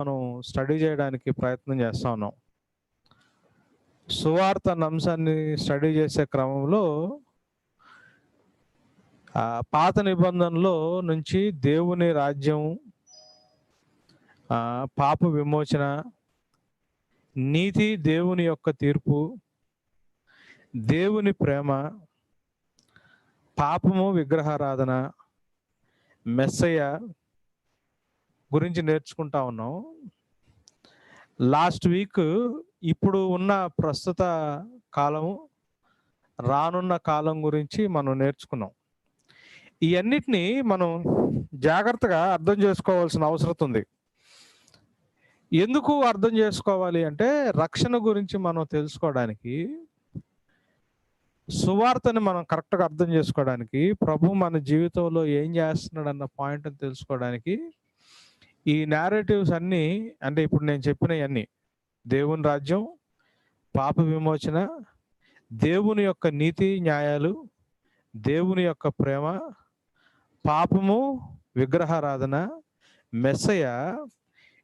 మనం స్టడీ చేయడానికి ప్రయత్నం చేస్తా ఉన్నాం. సువార్త అన్న అంశాన్ని స్టడీ చేసే క్రమంలో పాత నిబంధనలో నుంచి దేవుని రాజ్యం, పాప విమోచన, నీతి, దేవుని యొక్క తీర్పు, దేవుని ప్రేమ, పాపము, విగ్రహారాధన, మెస్సయ్య గురించి నేర్చుకుంటా ఉన్నాం. లాస్ట్ వీక్ ఇప్పుడు ఉన్న ప్రస్తుత కాలము, రానున్న కాలం గురించి మనం నేర్చుకున్నాం. ఇవన్నిటినీ మనం జాగ్రత్తగా అర్థం చేసుకోవాల్సిన అవసరం ఉంది. ఎందుకు అర్థం చేసుకోవాలి అంటే, రక్షణ గురించి మనం తెలుసుకోవడానికి, సువార్తని మనం కరెక్ట్గా అర్థం చేసుకోవడానికి, ప్రభు మన జీవితంలో ఏం చేస్తున్నాడు అన్న పాయింట్ని తెలుసుకోవడానికి ఈ నేరేటివ్స్ అన్నీ, అంటే ఇప్పుడు నేను చెప్పినవన్నీ, దేవుని రాజ్యం, పాప విమోచన, దేవుని యొక్క నీతి న్యాయాలు, దేవుని యొక్క ప్రేమ, పాపము, విగ్రహారాధన, మెస్సయ్య,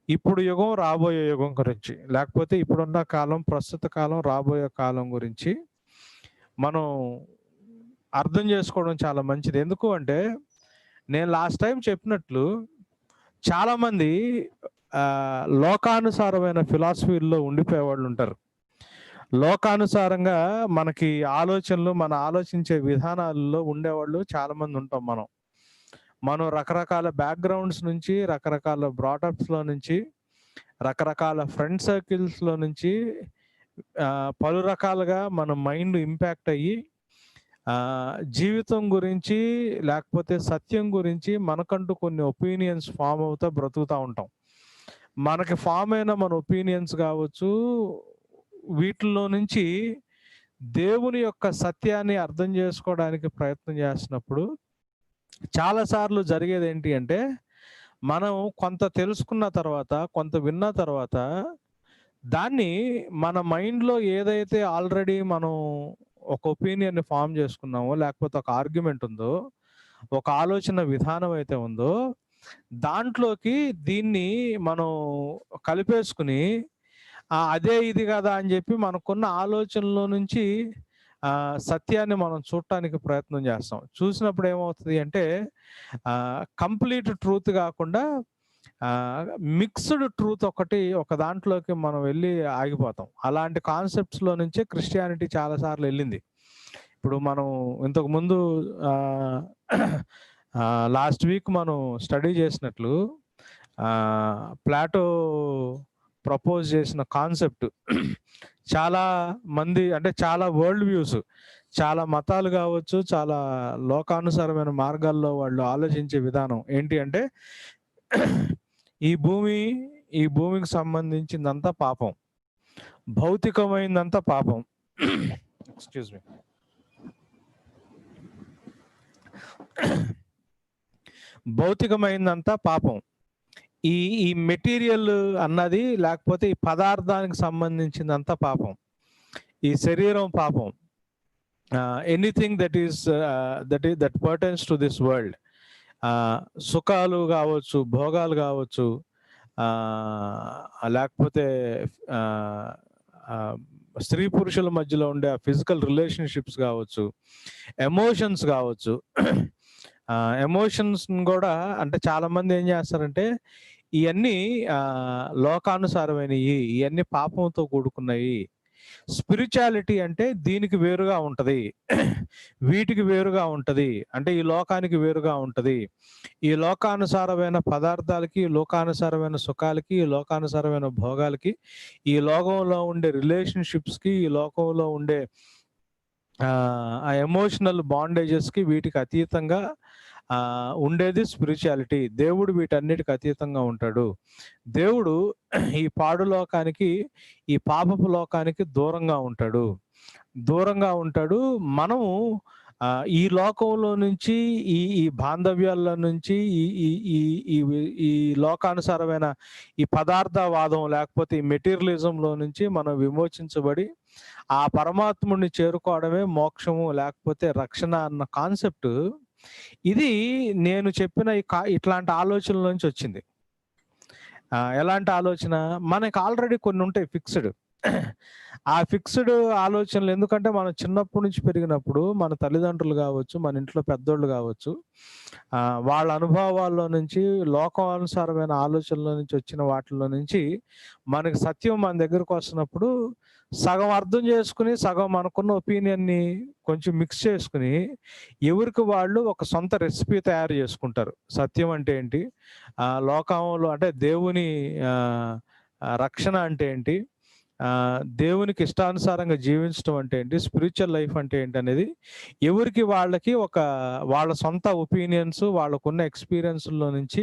ఇప్పుడు యుగం, రాబోయే యుగం గురించి, లేకపోతే ఇప్పుడున్న కాలం, ప్రస్తుత కాలం, రాబోయే కాలం గురించి మనం అర్థం చేసుకోవడం చాలా మంచిది. ఎందుకు అంటే, నేను లాస్ట్ టైం చెప్పినట్లు చాలామంది లోకానుసారమైన ఫిలాసఫీల్లో ఉండిపోయే వాళ్ళు ఉంటారు. లోకానుసారంగా మనకి ఆలోచనలు, మన ఆలోచించే విధానాల్లో ఉండేవాళ్ళు చాలామంది ఉంటాం. మనం రకరకాల బ్యాక్గ్రౌండ్స్ నుంచి, రకరకాల బ్రాటప్స్లో నుంచి, రకరకాల ఫ్రెండ్ సర్కిల్స్లో నుంచి పలు రకాలుగా మన మైండ్ ఇంపాక్ట్ అయ్యి జీవితం గురించి, లేకపోతే సత్యం గురించి మనకంటూ కొన్ని ఒపీనియన్స్ ఫామ్ అవుతా బ్రతుకుతూ ఉంటాం. మనకి ఫామ్ అయిన మన ఒపీనియన్స్ కావచ్చు, వీటిల్లో నుంచి దేవుని యొక్క సత్యాన్ని అర్థం చేసుకోవడానికి ప్రయత్నం చేస్తున్నప్పుడు చాలాసార్లు జరిగేది ఏంటి అంటే, మనం కొంత తెలుసుకున్న తర్వాత, కొంత విన్న తర్వాత, దాన్ని మన మైండ్లో ఏదైతే ఆల్రెడీ మనం ఒక ఒపీనియన్ని ఫామ్ చేసుకున్నామో, లేకపోతే ఒక ఆర్గ్యుమెంట్ ఉందో, ఒక ఆలోచన విధానం అయితే ఉందో, దాంట్లోకి దీన్ని మనం కలిపేసుకుని అదే ఇది కదా అని చెప్పి మనకున్న ఆలోచనలో నుంచి సత్యాన్ని మనం చూడటానికి ప్రయత్నం చేస్తాం. చూసినప్పుడు ఏమవుతుంది అంటే, కంప్లీట్ ట్రూత్ కాకుండా మిక్స్డ్ ట్రూత్ ఒక దాంట్లోకి మనం వెళ్ళి ఆగిపోతాం. అలాంటి కాన్సెప్ట్స్లో నుంచే క్రిస్టియానిటీ చాలాసార్లు వెళ్ళింది. ఇప్పుడు మనం ఇంతకుముందు లాస్ట్ వీక్ మనం స్టడీ చేసినట్లు, ప్లాటో ప్రపోజ్ చేసిన కాన్సెప్ట్ చాలా మంది, అంటే చాలా వరల్డ్ వ్యూస్, చాలా మతాలు కావచ్చు, చాలా లోకానుసారమైన మార్గాల్లో వాళ్ళు ఆలోచించే విధానం ఏంటి అంటే, ఈ భూమికి సంబంధించిందంతా పాపం, భౌతికమైందంతా పాపం, ఎక్స్క్యూజ్ మీ, భౌతికమైందంతా పాపం, ఈ మెటీరియల్ అన్నది, లేకపోతే ఈ పదార్థానికి సంబంధించిందంతా పాపం, ఈ శరీరం పాపం, anything that pertains to this world, సుఖాలు కావచ్చు, భోగాలు కావచ్చు, లేకపోతే స్త్రీ పురుషుల మధ్యలో ఉండే ఫిజికల్ రిలేషన్షిప్స్ కావచ్చు, ఎమోషన్స్ కావచ్చు. ఎమోషన్స్ కూడా, అంటే చాలా మంది ఏం చేస్తారంటే, ఇవన్నీ లోకానుసారమైనవి, ఇవన్నీ పాపంతో కూడుకున్నాయి. స్పిరిచువాలిటీ అంటే దీనికి వేరుగా ఉంటది, వీటికి వేరుగా ఉంటది, అంటే ఈ లోకానికి వేరుగా ఉంటది. ఈ లోకానుసారమైన పదార్థాలకి, ఈ లోకానుసారమైన సుఖాలకి, ఈ లోకానుసారమైన భోగాలకి, ఈ లోకంలో ఉండే రిలేషన్షిప్స్కి, ఈ లోకంలో ఉండే ఆ ఎమోషనల్ బాండేజెస్కి, వీటికి అతీతంగా ఉండేది స్పిరిచువాలిటీ. దేవుడు వీటన్నిటికి అతీతంగా ఉంటాడు. దేవుడు ఈ పాడు లోకానికి, ఈ పాపపు లోకానికి దూరంగా ఉంటాడు. మనము ఈ లోకంలో నుంచి, ఈ బాంధవ్యాల నుంచి, ఈ లోకానుసారమైన ఈ పదార్థవాదం, లేకపోతే ఈ మెటీరియలిజంలో నుంచి మనం విమోచించబడి ఆ పరమాత్ముడిని చేరుకోవడమే మోక్షము, లేకపోతే రక్షణ అన్న కాన్సెప్ట్, ఇది నేను చెప్పిన ఇట్లాంటి ఆలోచనల నుంచి వచ్చింది. ఎలాంటి ఆలోచన? మనకు ఆల్రెడీ కొన్ని ఉంటాయి ఫిక్స్‌డ్. ఆ ఫిక్స్‌డ్ ఆలోచనలు ఎందుకంటే మనం చిన్నప్పటి నుంచి పెరిగినప్పుడు మన తల్లిదండ్రులు గావచ్చు, మన ఇంట్లో పెద్దోళ్ళు గావచ్చు, వాళ్ళ అనుభవాల్లో నుంచి, లోకానుసారమైన ఆలోచనలో నుంచి వచ్చిన వాటిలో నుంచి మనకి సత్యం మన దగ్గరకొస్తున్నప్పుడు సగం అర్థం చేసుకొని, సగం మనకున్న ఒపీనియన్‌ని కొంచెం మిక్స్ చేసుకొని, ఎవరికి వాళ్ళు ఒక సొంత రెసిపీ తయారు చేసుకుంటారు. సత్యం అంటే ఏంటి? లోకంలో అంటే దేవుని ఆహ్, ఆహ్, రక్షణ అంటే ఏంటి? దేవునికి ఇష్టానుసారంగా జీవించడం అంటే ఏంటి? స్పిరిచ్యువల్ లైఫ్ అంటే ఏంటనేది ఎవరికి వాళ్ళకి వాళ్ళ సొంత ఒపీనియన్స్, వాళ్ళకున్న ఎక్స్‌పీరియన్స్‌లో నుంచి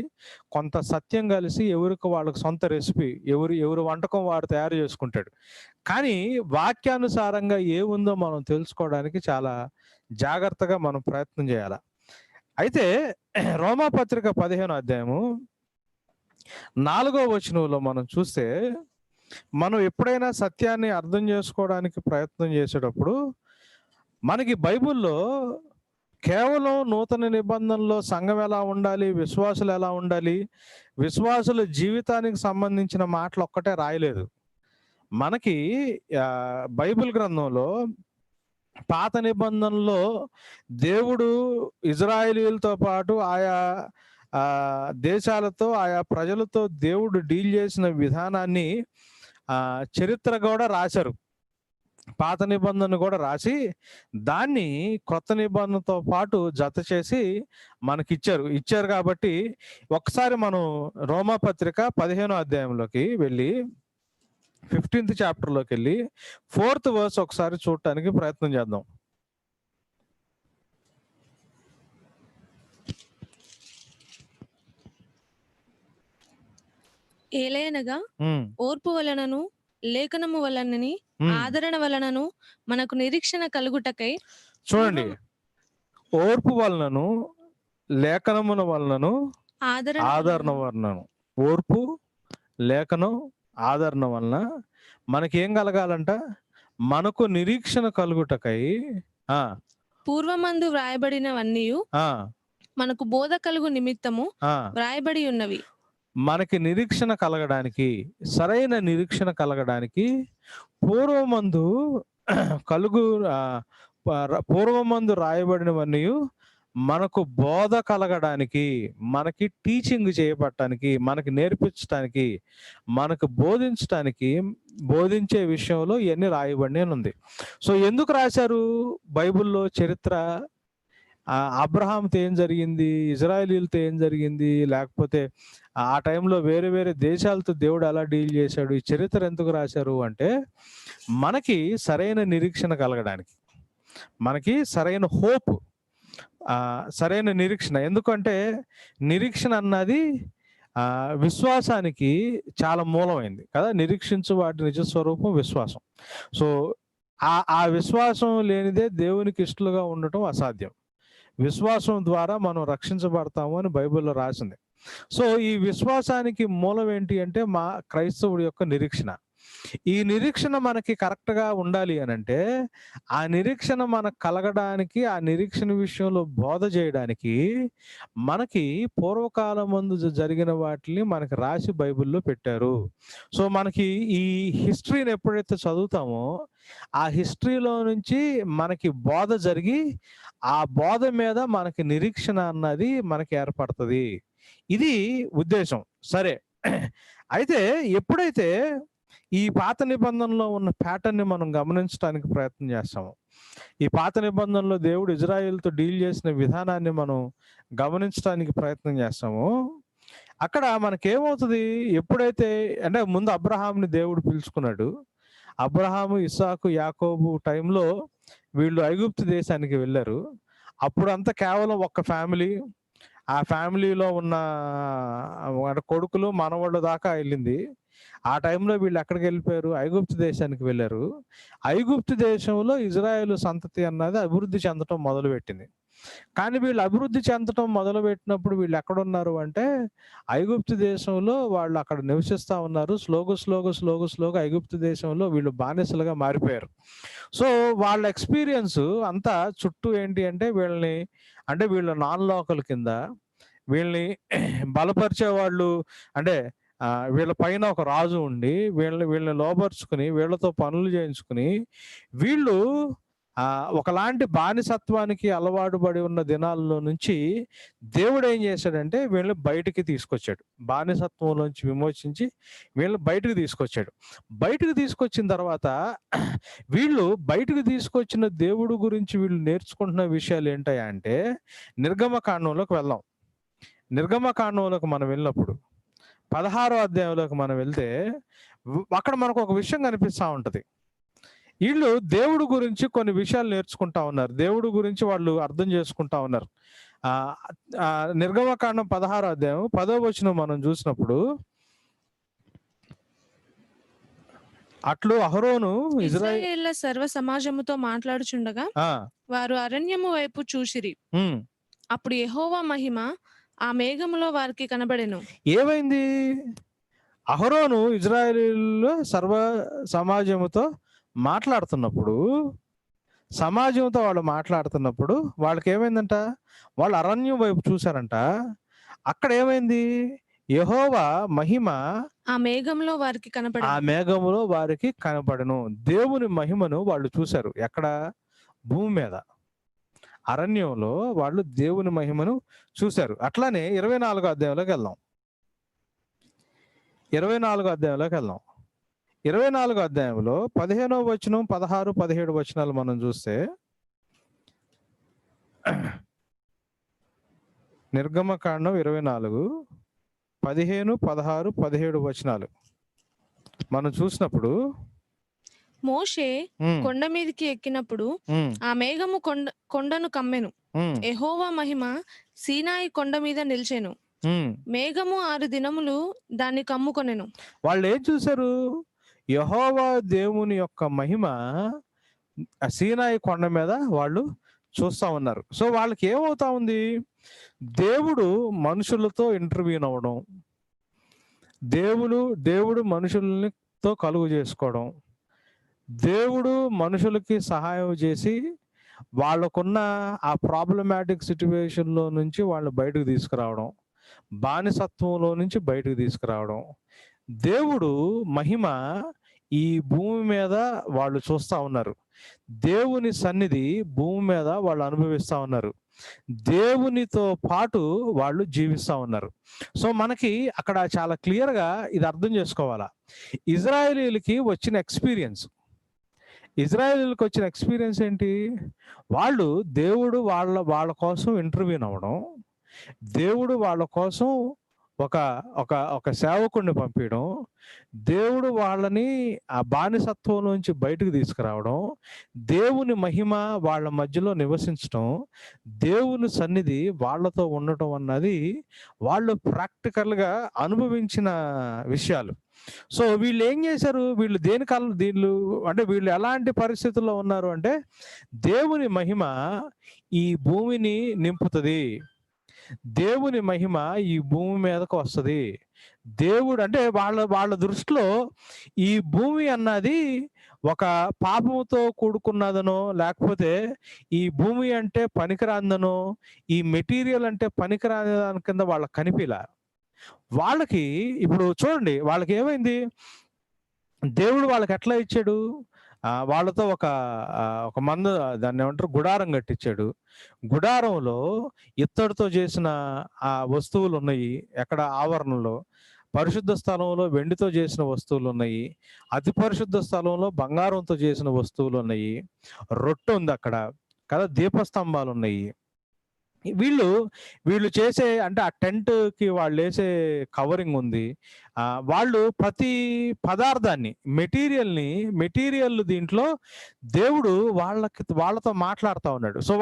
కొంత సత్యం కలిసి ఎవరికి వాళ్ళకి సొంత రెసిపీ ఎవరి వంటకం వాడు తయారు చేసుకుంటాడు. కానీ వాక్యానుసారంగా ఏముందో మనం తెలుసుకోవడానికి చాలా జాగ్రత్తగా మనం ప్రయత్నం చేయాల. అయితే రోమాపత్రిక 15 అధ్యాయము 4 వచనంలో మనం చూస్తే, మనం ఎప్పుడైనా సత్యాన్ని అర్థం చేసుకోవడానికి ప్రయత్నం చేసేటప్పుడు, మనకి బైబిల్‌లో కేవలం నూతన నిబంధనలో సంఘం ఎలా ఉండాలి, విశ్వాసులు ఎలా ఉండాలి, విశ్వాసుల జీవితానికి సంబంధించిన మాటలు ఒక్కటే రాయలేదు. మనకి బైబిల్ గ్రంథంలో పాత నిబంధనలో దేవుడు ఇజ్రాయేలీయులతో పాటు ఆయా దేశాలతో, ఆయా ప్రజలతో దేవుడు డీల్ చేసిన విధానాన్ని చరిత్ర కూడా రాశారు. పాత నిబంధన కూడా రాసి, దాన్ని కొత్త నిబంధనతో పాటు జత చేసి ఇచ్చారు కాబట్టి, ఒకసారి మనం రోమాపత్రిక 15 అధ్యాయంలోకి వెళ్ళి 15th చాప్టర్‌లోకి వెళ్ళి 4th వర్స్ ఒకసారి చూడటానికి ప్రయత్నం చేద్దాం. ఏలయనగా ఓర్పు వలనను లేఖనము వలనని ఆదరణ వలనను మనకు నిరీక్షణ కలుగుటకై. చూడండి, ఓర్పు వలనను లేఖనమున వలనను ఆదరణ వలనను. ఓర్పు, లేఖనం, ఆదరణ వలన మనకేం కలగాలంట? మనకు నిరీక్షణ కలుగుటకై పూర్వమందు వ్రాయబడినవన్నీ మనకు బోధ కలుగు నిమిత్తము వ్రాయబడి ఉన్నవి. మనకి నిరీక్షణ కలగడానికి, సరైన నిరీక్షణ కలగడానికి పూర్వమందు రాయబడినవన్నీ మనకు బోధ కలగడానికి, మనకి టీచింగ్ చేయబడటానికి, మనకి నేర్పించడానికి, మనకు బోధించే విషయంలో ఇవన్నీ రాయబడి ఉంది. సో ఎందుకు రాశారు బైబిల్లో చరిత్ర? అబ్రహాంతో ఏం జరిగింది, ఇజ్రాయేలీలతో ఏం జరిగింది, లేకపోతే ఆ టైంలో వేరే వేరే దేశాలతో దేవుడు ఎలా డీల్ చేశాడు, ఈ చరిత్ర ఎందుకు రాశారు అంటే, మనకి సరైన నిరీక్షణ కలగడానికి, మనకి సరైన హోప్, సరైన నిరీక్షణ. ఎందుకంటే నిరీక్షణ అన్నది విశ్వాసానికి చాలా మూలమైంది కదా. నిరీక్షించు వాటి నిజ స్వరూపం విశ్వాసం. సో ఆ విశ్వాసం లేనిదే దేవునికి ఇష్టలుగా ఉండటం అసాధ్యం. విశ్వాసం ద్వారా మనం రక్షించబడతాము అని బైబిల్లో రాసింది. సో ఈ విశ్వాసానికి మూలం ఏంటి అంటే క్రైస్తవుడి యొక్క నిరీక్షణ. ఈ నిరీక్షణ మనకి కరెక్ట్గా ఉండాలి అని అంటే, ఆ నిరీక్షణ మనకు కలగడానికి, ఆ నిరీక్షణ విషయంలో బోధ చేయడానికి మనకి పూర్వకాలం ముందు జరిగిన వాటిని మనకి రాసి బైబిల్లో పెట్టారు. సో మనకి ఈ హిస్టరీని ఎప్పుడైతే చదువుతామో, ఆ హిస్టరీలో నుంచి మనకి బోధ జరిగి, ఆ బోధ మీద మనకి నిరీక్షణ అన్నది మనకి ఏర్పడుతుంది. ఇది ఉద్దేశం. సరే, అయితే ఎప్పుడైతే ఈ పాత నిబంధనలో ఉన్న ప్యాటర్న్ని మనం గమనించడానికి ప్రయత్నం చేస్తాము, ఈ పాత నిబంధనలో దేవుడు ఇజ్రాయేల్తో డీల్ చేసిన విధానాన్ని మనం గమనించడానికి ప్రయత్నం చేస్తాము, అక్కడ మనకేమవుతుంది? ఎప్పుడైతే అంటే ముందు అబ్రహాంని దేవుడు పిలుచుకున్నాడు. అబ్రహాము, ఇస్సాకు, యాకోబు టైంలో వీళ్ళు ఐగుప్తు దేశానికి వెళ్ళారు. అప్పుడంతా కేవలం ఒక్క ఫ్యామిలీ, ఆ ఫ్యామిలీలో ఉన్న కొడుకులు, మనవాళ్ళు దాకా వెళ్ళింది. ఆ టైంలో వీళ్ళు ఎక్కడికి వెళ్ళిపోయారు? ఐగుప్తు దేశానికి వెళ్ళారు. ఐగుప్తు దేశంలో ఇజ్రాయేలు సంతతి అన్నది అభివృద్ధి చెందటం మొదలుపెట్టింది. కానీ వీళ్ళు అభివృద్ధి చెందటం మొదలుపెట్టినప్పుడు వీళ్ళు ఎక్కడున్నారు అంటే, ఐగుప్తు దేశంలో వాళ్ళు అక్కడ నివసిస్తూ ఉన్నారు. స్లోగా ఐగుప్తు దేశంలో వీళ్ళు బానిసలుగా మారిపోయారు. సో వాళ్ళ ఎక్స్పీరియన్స్ అంతా చుట్టూ ఏంటి అంటే, వీళ్ళు నాన్ లోకల్ కింద, వీళ్ళని బలపరిచే వాళ్ళు అంటే వీళ్ళ పైన ఒక రాజు ఉండి వీళ్ళని లోబర్చుకుని వీళ్ళతో పనులు చేయించుకుని వీళ్ళు ఒకలాంటి బానిసత్వానికి అలవాటు పడి ఉన్న దినాల్లో నుంచి దేవుడు ఏం చేశాడంటే వీళ్ళని బయటికి తీసుకొచ్చాడు. బానిసత్వంలోంచి విమోచించి వీళ్ళని బయటకు తీసుకొచ్చాడు. బయటకు తీసుకొచ్చిన తర్వాత వీళ్ళు బయటకు తీసుకొచ్చిన దేవుడు గురించి వీళ్ళు నేర్చుకుంటున్న విషయాలు ఏంటయ్యా అంటే, నిర్గమకాండంలోకి వెళ్దాం. నిర్గమకాండంలోకి మనం వెళ్ళినప్పుడు 16వ అధ్యాయంలోకి మనం వెళ్తే అక్కడ మనకు ఒక విషయం కనిపిస్తూ ఉంటది. వీళ్ళు దేవుడు గురించి కొన్ని విషయాలు నేర్చుకుంటా ఉన్నారు. దేవుడు గురించి వాళ్ళు అర్థం చేసుకుంటా ఉన్నారు. నిర్గమకాండం 16వ అధ్యాయం 10వ వచనం మనం చూసినప్పుడు, అట్లు అహరోను ఇశ్రాయేళ్ల సర్వ సమాజముతో మాట్లాడుచుండగా వారు అరణ్యము వైపు చూసిరి. అప్పుడు యెహోవా మహిమ ఆ మేఘములో వారికి కనబడెను. ఏమైంది? అహరోను ఇశ్రాయేలీయుల సర్వ సమాజముతో మాట్లాడుతున్నప్పుడు, సమాజంతో వాళ్ళు మాట్లాడుతున్నప్పుడు వాళ్ళకి ఏమైందంట? వాళ్ళు అరణ్యం వైపు చూశారంట. అక్కడ ఏమైంది? యెహోవా మహిమ ఆ మేఘంలో వారికి కనబడెను. ఆ మేఘములో వారికి కనబడెను. దేవుని మహిమను వాళ్ళు చూశారు. ఎక్కడ? భూమి మీద, అరణ్యంలో వాళ్ళు దేవుని మహిమను చూశారు. అట్లానే 24వ అధ్యాయంలోకి వెళ్దాం. 24వ అధ్యాయంలోకి వెళ్దాం. 24వ అధ్యాయంలో 15వ వచనం, 16, 17 వచనాలు మనం చూస్తే, నిర్గమకాండం 24 15, 16, 17 వచనాలు మనం చూసినప్పుడు, మోషే కొండ మీదకి ఎక్కినప్పుడు ఆ మేఘము కొండను కమ్మెను. యెహోవా మహిమ సీనాయి కొండ మీద నిలిచెను. మేఘము 6 దినములు దాన్ని కమ్ముకొనెను. వాళ్ళు ఏం చూశారు? యెహోవా దేవుని యొక్క మహిమ సీనాయి కొండ మీద వాళ్ళు చూస్తా ఉన్నారు. సో వాళ్ళకి ఏమవుతా ఉంది? దేవుడు మనుషులతో ఇంటర్వ్యూన్ అవ్వడం, దేవుడు మనుషులతో కలుగు చేసుకోవడం, దేవుడు మనుషులకి సహాయం చేసి వాళ్ళకున్న ఆ ప్రాబ్లమాటిక్ సిచ్యువేషన్లో నుంచి వాళ్ళు బయటకు తీసుకురావడం, బానిసత్వంలో నుంచి బయటకు తీసుకురావడం, దేవుడు మహిమ ఈ భూమి మీద వాళ్ళు చూస్తా ఉన్నారు. దేవుని సన్నిధి భూమి మీద వాళ్ళు అనుభవిస్తా ఉన్నారు. దేవునితో పాటు వాళ్ళు జీవిస్తా ఉన్నారు. సో మనకి అక్కడ చాలా క్లియర్గా ఇది అర్థం చేసుకోవాలా. ఇజ్రాయేలీలకి వచ్చిన ఎక్స్పీరియన్స్ ఏంటి? వాళ్ళు దేవుడు వాళ్ళ కోసం ఇంటర్వ్యూన్ అవ్వడం, దేవుడు వాళ్ళ కోసం ఒక సేవకుడిని పంపించడం, దేవుడు వాళ్ళని ఆ బానిసత్వం నుంచి బయటకు తీసుకురావడం, దేవుని మహిమ వాళ్ళ మధ్యలో నివసించడం, దేవుని సన్నిధి వాళ్ళతో ఉండటం అన్నది వాళ్ళు ప్రాక్టికల్గా అనుభవించిన విషయాలు. సో వీళ్ళు ఏం చేశారు? వీళ్ళు వీళ్ళు ఎలాంటి పరిస్థితుల్లో ఉన్నారు అంటే, దేవుని మహిమ ఈ భూమిని నింపుతుంది, దేవుని మహిమ ఈ భూమి మీదకు వస్తుంది. దేవుడు అంటే వాళ్ళ దృష్టిలో ఈ భూమి అన్నది ఒక పాపముతో కూడుకున్నదనో, లేకపోతే ఈ భూమి అంటే పనికిరాందనో, ఈ మెటీరియల్ అంటే పనికిరాని దాని కింద వాళ్ళకి కనిపిలా. వాళ్ళకి ఇప్పుడు చూడండి, వాళ్ళకి ఏమైంది? దేవుడు వాళ్ళకి ఎట్లా ఇచ్చాడు? వాళ్ళతో ఒక మంద, దాన్ని ఏమంటారు, గుడారం కట్టించాడు. గుడారంలో ఇత్తడితో చేసిన ఆ వస్తువులు ఉన్నాయి. ఎక్కడ? ఆవరణలో. పరిశుద్ధ స్థలంలో వెండితో చేసిన వస్తువులు ఉన్నాయి. అతి పరిశుద్ధ స్థలంలో బంగారంతో చేసిన వస్తువులు ఉన్నాయి. రొట్టె ఉంది అక్కడ కదా, దీపస్తంభాలు ఉన్నాయి. వీళ్ళు చేసే అంటే ఆ టెంట్ కి వాళ్ళు వేసే కవరింగ్ ఉంది. వాళ్ళు ప్రతి పదార్థాన్ని, మెటీరియల్ దీంట్లో దేవుడు వాళ్ళతో మాట్లాడుతూ ఉన్నాడు. సో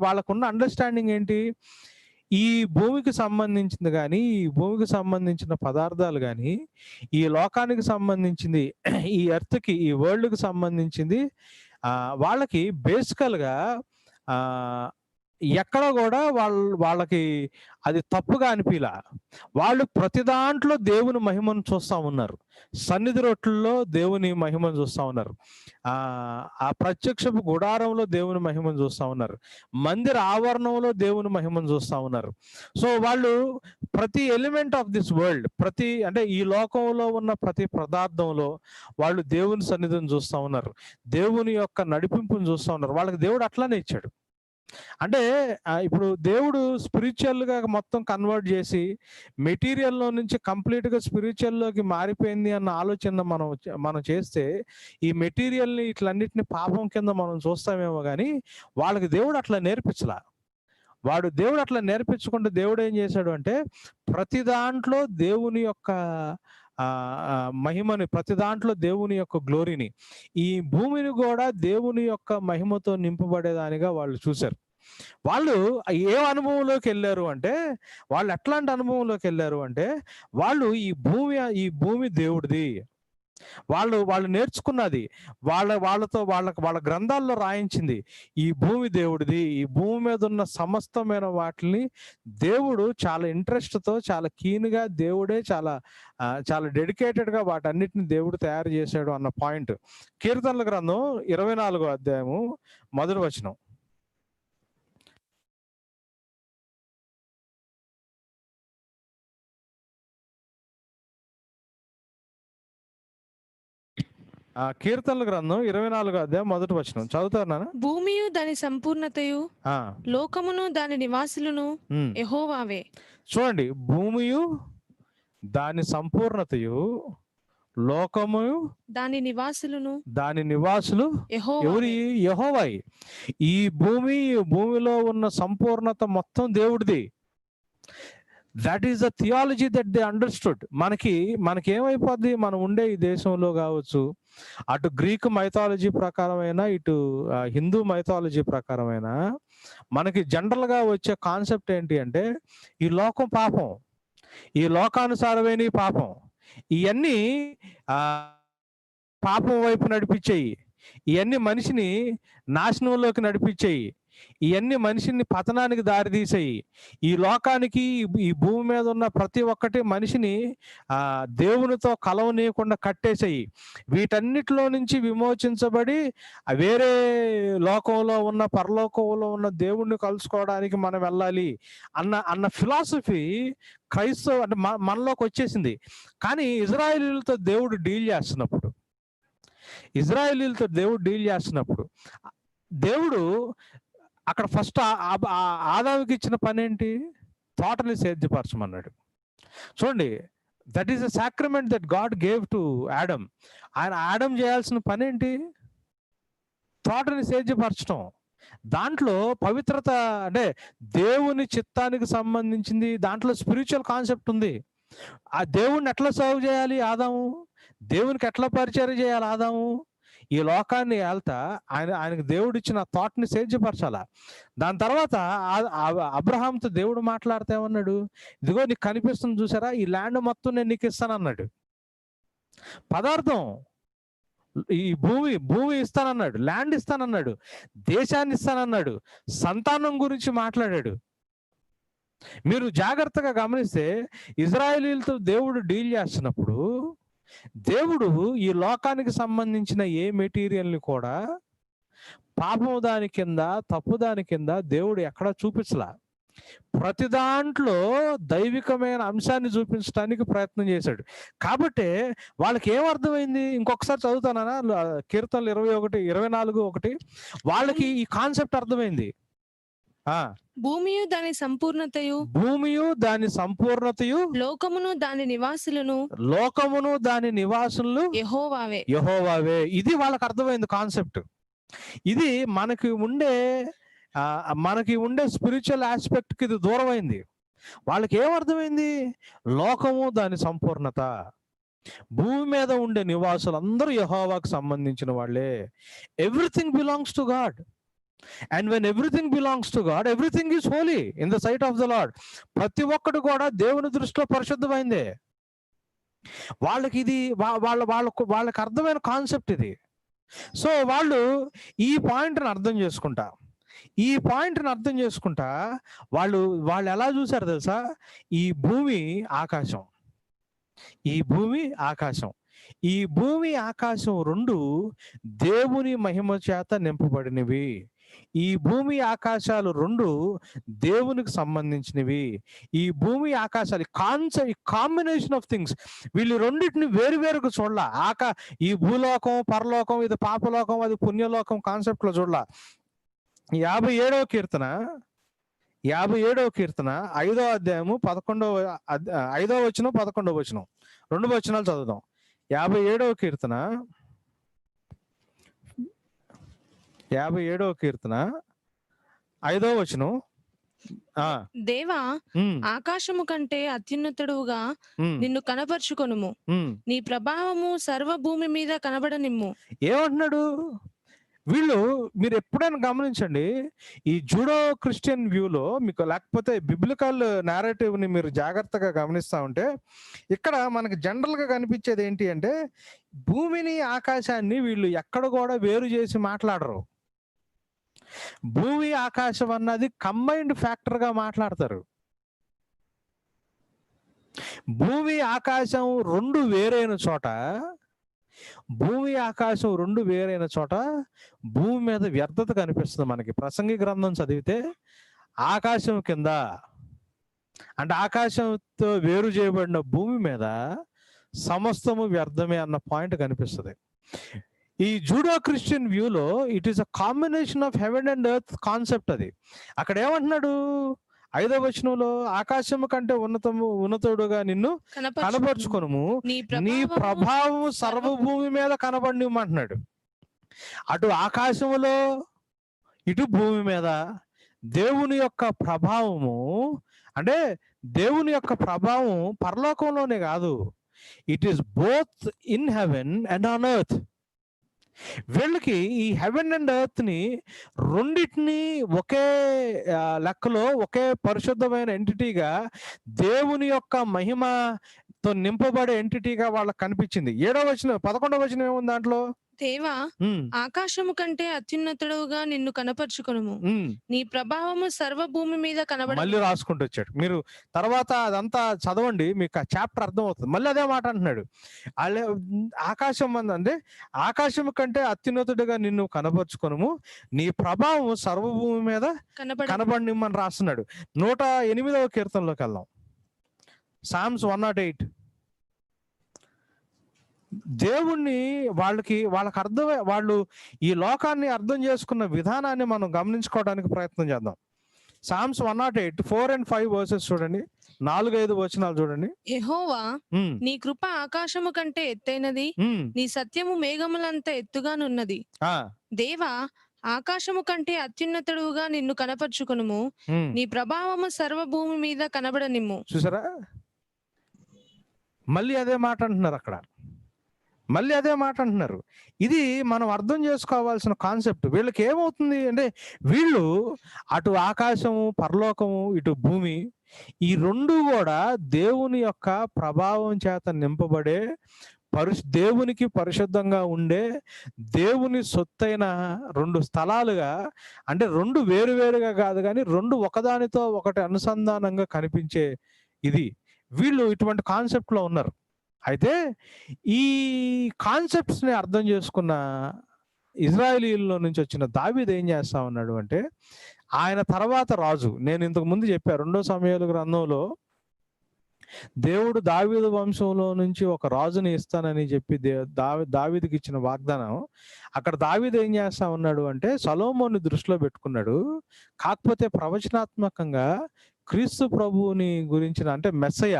వాళ్ళకున్న అండర్స్టాండింగ్ ఏంటి? ఈ భూమికి సంబంధించింది కానీ, ఈ భూమికి సంబంధించిన పదార్థాలు కానీ, ఈ లోకానికి సంబంధించింది, ఈ ఎర్త్కి, ఈ వరల్డ్కి సంబంధించింది వాళ్ళకి బేసికల్గా ఎక్కడ కూడా వాళ్ళకి అది తప్పుగా అనిపిలా. వాళ్ళు ప్రతి దాంట్లో దేవుని మహిమను చూస్తా ఉన్నారు. సన్నిధి రొట్టెల్లో దేవుని మహిమను చూస్తా ఉన్నారు. ఆ ప్రత్యక్షపు గుడారంలో దేవుని మహిమను చూస్తా ఉన్నారు. మందిర ఆవరణంలో దేవుని మహిమను చూస్తా ఉన్నారు. సో వాళ్ళు ప్రతి ఎలిమెంట్ ఆఫ్ దిస్ వరల్డ్, అంటే ఈ లోకంలో ఉన్న ప్రతి పదార్థంలో వాళ్ళు దేవుని సన్నిధిని చూస్తా ఉన్నారు. దేవుని యొక్క నడిపింపును చూస్తా ఉన్నారు. వాళ్ళకి దేవుడు అట్లానే ఇచ్చాడు. అంటే ఇప్పుడు దేవుడు స్పిరిచువల్ గా మొత్తం కన్వర్ట్ చేసి మెటీరియల్లో నుంచి కంప్లీట్ గా స్పిరిచువల్ లోకి మారిపోయింది అన్న ఆలోచన మనం చేస్తే ఈ మెటీరియల్ ని ఇట్లన్నిటిని పాపం కింద మనం చూస్తామేమో కానీ వాళ్ళకి దేవుడు అట్లా నేర్పించలా. దేవుడు అట్లా నేర్పించకుండా దేవుడు ఏం చేశాడు అంటే ప్రతి దాంట్లో దేవుని యొక్క మహిమని, ప్రతి దాంట్లో దేవుని యొక్క గ్లోరీని, ఈ భూమిని కూడా దేవుని యొక్క మహిమతో నింపబడేదానిగా వాళ్ళు చూశారు. వాళ్ళు ఏ అనుభవంలోకి వెళ్ళారు అంటే, వాళ్ళు ఎట్లాంటి అనుభవంలోకి వెళ్ళారు అంటే, వాళ్ళు ఈ భూమి దేవుడిది, వాళ్ళు నేర్చుకున్నది, వాళ్ళ గ్రంథాల్లో రాయించింది ఈ భూమి దేవుడిది. ఈ భూమి మీద ఉన్న సమస్తమైన వాటిని దేవుడు చాలా ఇంట్రెస్ట్ తో, చాలా కీన్ గా, దేవుడే చాలా డెడికేటెడ్ గా వాటన్నిటిని దేవుడు తయారు చేశాడు అన్న పాయింట్. కీర్తనల గ్రంథం 24వ అధ్యాయము 1వ వచనం. కీర్తనల గ్రంథం 24వ అధ్యాయం 1వ వచనం చదువుతారు నాన్న. భూమియు దాని సంపూర్ణతయు, లోకమును దాని నివాసులను యెహోవావే. చూడండి, భూమియు దాని సంపూర్ణతయు, లోకము దాని నివాసులు ఎవరి? యెహోవాయి. ఈ భూమిలో ఉన్న సంపూర్ణత మొత్తం దేవుడిది. That is the theology that they understood. మనకి ఏమైపోద్ది, మనం ఉండే ఈ దేశంలో కావచ్చు, అటు గ్రీక్ మైథాలజీ ప్రకారమైన, ఇటు హిందూ మైథాలజీ ప్రకారమైన, మనకి జనరల్ గా వచ్చే కాన్సెప్ట్ ఏంటి అంటే ఈ లోకం పాపం, ఈ లోకానుసారమైన పాపం, ఇవన్నీ పాపం వైపు నడిపించేయి, ఇవన్నీ మనిషిని నాశనంలోకి నడిపించేయి, ఇవన్నీ మనిషిని పతనానికి దారితీసాయి, ఈ లోకానికి, ఈ భూమి మీద ఉన్న ప్రతి ఒక్కటి మనిషిని దేవునితో కలవనీయకుండా కట్టేసాయి. వీటన్నిటిలో నుంచి విమోచించబడి వేరే లోకంలో ఉన్న, పరలోకంలో ఉన్న దేవుణ్ణి కలుసుకోవడానికి మనం వెళ్ళాలి అన్న ఫిలాసఫీ అంటే మనలోకి వచ్చేసింది. కానీ ఇజ్రాయేలీలతో దేవుడు డీల్ చేస్తున్నప్పుడు దేవుడు అక్కడ ఫస్ట్ ఆదాముకి ఇచ్చిన పని ఏంటి? తోటని సేద్యపరచమన్నాడు. చూడండి, that is a sacrament that God gave to Adam. Adam చేయాల్సిన పని ఏంటి? తోటని సేద్యపరచడం. దాంట్లో పవిత్రత, అంటే దేవుని చిత్తానికి సంబంధించింది, దాంట్లో స్పిరిచువల్ కాన్సెప్ట్ ఉంది. ఆ దేవుణ్ణి ఎట్లా సర్వ్ చేయాలి ఆదాము, దేవునికి ఎట్లా పరిచయం చేయాలి ఆదాము, ఈ లోకాన్ని వెళ్తా ఆయనకు దేవుడు ఇచ్చిన థాట్ని సేద్యపరచాల. దాని తర్వాత అబ్రహాంతో దేవుడు మాట్లాడితేమన్నాడు, ఇదిగో నీకు కనిపిస్తుంది చూసారా, ఈ ల్యాండ్ మొత్తం నేను నీకు ఇస్తానన్నాడు. పదార్థం, ఈ భూమి ఇస్తానన్నాడు, ల్యాండ్ ఇస్తానన్నాడు, దేశాన్ని ఇస్తానన్నాడు, సంతానం గురించి మాట్లాడాడు. మీరు జాగ్రత్తగా గమనిస్తే ఇజ్రాయేలీలతో దేవుడు డీల్ చేస్తున్నప్పుడు దేవుడు ఈ లోకానికి సంబంధించిన ఏ మెటీరియల్ని కూడా పాపము దాని కింద, తప్పు దాని కింద దేవుడు ఎక్కడా చూపించలా. ప్రతి దాంట్లో దైవికమైన అంశాన్ని చూపించడానికి ప్రయత్నం చేశాడు. కాబట్టి వాళ్ళకి ఏమర్థమైంది? ఇంకొకసారి చదువుతానా, కీర్తనలు 24:1 వాళ్ళకి ఈ కాన్సెప్ట్ అర్థమైంది. భూమియు దాని సంపూర్ణతయు, లోకమును దాని నివాసులు యెహోవావే. ఇది వాళ్ళకి అర్థమైంది కాన్సెప్ట్. ఇది మనకి ఉండే స్పిరిచువల్ ఆస్పెక్ట్ కి ఇది దూరమైంది. వాళ్ళకి ఏమర్థమైంది? లోకము దాని సంపూర్ణత, భూమి మీద ఉండే నివాసులు అందరూ యెహోవాకు సంబంధించిన వాళ్ళే. Everything belongs to God. And when everything belongs to God, everything is holy in the sight of the Lord. ప్రతి ఒక్కటి కూడా దేవుని దృష్టిలో పరిశుద్ధమైందే. వాళ్ళకి ఇది వాళ్ళకి అర్థమైన కాన్సెప్ట్ ఇది. సో వాళ్ళు ఈ పాయింట్ని అర్థం చేసుకుంటా, ఈ పాయింట్ని అర్థం చేసుకుంటా వాళ్ళు వాళ్ళు ఎలా చూశారు తెలుసా? ఈ భూమి ఆకాశం, ఈ భూమి ఆకాశం, ఈ భూమి ఆకాశం రెండు దేవుని మహిమ చేత నింపబడినవి. ఈ భూమి ఆకాశాలు రెండు దేవునికి సంబంధించినవి. ఈ భూమి ఆకాశాలు కాంబినేషన్ ఆఫ్ థింగ్స్. వీళ్ళు రెండింటిని వేరువేరుగా చూడాల. ఈ భూలోకం పరలోకం, ఇది పాపలోకం అది పుణ్యలోకం కాన్సెప్ట్ లో చూడాల. 57వ కీర్తన 5వ అధ్యాయము 5వ వచనం 11వ వచనం 2 వచనాలు చదువుదాం. 57వ కీర్తన 5వ వచనం. దేవా, ఆకాశము కంటే అత్యున్నతుడుగా నిన్ను కనపరుచుకొనుము, నీ ప్రభావము సర్వభూమి మీద కనబడనిమ్ము. ఏమంటున్నాడు? వీళ్ళు మీరు ఎప్పుడైనా గమనించండి, ఈ జూడో క్రిస్టియన్ వ్యూలో మీకు, లేకపోతే బిబ్లికల్ నేరేటివ్ ని మీరు జాగ్రత్తగా గమనిస్తా ఉంటే ఇక్కడ మనకి జనరల్ గా కనిపించేది ఏంటి అంటే, భూమిని ఆకాశాన్ని వీళ్ళు ఎక్కడ కూడా వేరు చేసి మాట్లాడరు. భూమి ఆకాశం అన్నది కంబైన్డ్ ఫ్యాక్టర్ గా మాట్లాడతారు. భూమి ఆకాశం రెండు వేరైన చోట, భూమి మీద వ్యర్థత కనిపిస్తుంది మనకి. ప్రసంగి గ్రంథం చదివితే ఆకాశం కింద అంటే ఆకాశంతో వేరు చేయబడిన భూమి మీద సమస్తము వ్యర్థమే అన్న పాయింట్ కనిపిస్తుంది. ఈ జూడో క్రిస్టియన్ వ్యూలో it is a combination of heaven and earth concept. అది అక్కడ ఏమంటున్నాడు 5వ వచనంలో, ఆకాశము కంటే ఉన్నతుడుగా నిన్ను కనపరుచుకొనుము, నీ ప్రభావము సర్వభూమి మీద కనబడిమంటున్నాడు. అటు ఆకాశములో ఇటు భూమి మీద దేవుని యొక్క ప్రభావము, అంటే దేవుని యొక్క ప్రభావం పరలోకంలోనే కాదు, it is both in heaven and on earth. వీళ్ళకి ఈ హెవెన్ అండ్ ఎర్త్ ని రెండింటిని ఒకే లెక్కలో, ఒకే పరిశుద్ధమైన ఎంటిటీగా, దేవుని యొక్క మహిమతో నింపబడే ఎంటిటీగా వాళ్ళకి కనిపించింది. 11వ వచనం ఏముంది దాంట్లో? దేవా, ఆకాశము కంటే అత్యున్నతుడుగా నిన్ను కనపరుచుకొనుము, నీ ప్రభావము సర్వభూమి మీద కనబడ. మళ్ళీ రాసుకుంటూ వచ్చాడు. మీరు తర్వాత అదంతా చదవండి, మీకు ఆ చాప్టర్ అర్థం అవుతుంది. మళ్ళీ అదే మాట అంటున్నాడు. ఆకాశం అంటే ఆకాశము కంటే అత్యున్నతుడిగా నిన్ను కనపరుచుకొనుము, నీ ప్రభావం సర్వభూమి మీద కనబడినిమ్మని రాస్తున్నాడు. 108వ కీర్తనలోకి వెళ్దాం. సామ్స్ 108. దేవుణ్ణి వాళ్ళకి వాళ్ళు ఈ లోకాన్ని అర్థం చేసుకున్న విధానాన్ని మనం గమనించుకోవడానికి ప్రయత్నం చేద్దాం. సామ్స్ 108 4 and 5 వర్సెస్ చూడండి, 4-5 వచనాలు చూడండి. యెహోవా, నీ కృప ఆకాశము కంటే ఎత్తైనది, నీ సత్యము మేఘములంత ఎత్తుగానున్నది. దేవా, ఆకాశము కంటే అత్యున్నతుడుగా నిన్ను కనపరుచుకొనుము, నీ ప్రభావము సర్వభూమి మీద కనబడనిమ్ము. చూసారా? మళ్ళీ అదే మాట అంటున్నారు. ఇది మనం అర్థం చేసుకోవాల్సిన కాన్సెప్ట్. వీళ్ళకి ఏమవుతుంది అంటే, వీళ్ళు అటు ఆకాశము పరలోకము ఇటు భూమి, ఈ రెండు కూడా దేవుని యొక్క ప్రభావం చేత నింపబడే దేవునికి పరిశుద్ధంగా ఉండే దేవుని సొత్తైన రెండు స్థలాలుగా, అంటే రెండు వేరువేరుగా కాదు కానీ రెండు ఒకదానితో ఒకటి అనుసంధానంగా కనిపించే ఇది. వీళ్ళు ఇటువంటి కాన్సెప్ట్ లో ఉన్నారు. అయితే ఈ కాన్సెప్ట్స్ ని అర్థం చేసుకున్న ఇజ్రాయేలీల్లో నుంచి వచ్చిన దావీదు ఏం చేస్తా ఉన్నాడు అంటే, ఆయన తర్వాత రాజు, నేను ఇంతకు ముందు చెప్పా 2 సమూయేలు గ్రంథంలో దేవుడు దావీదు వంశంలో నుంచి ఒక రాజుని ఇస్తానని చెప్పి దావీదుకి ఇచ్చిన వాగ్దానం, అక్కడ దావీదు ఏం చేస్తా ఉన్నాడు అంటే సొలొమోను దృష్టిలో పెట్టుకున్నాడు. కాకపోతే ప్రవచనాత్మకంగా క్రీస్తు ప్రభువుని గురించిన, అంటే మెస్సయ్య,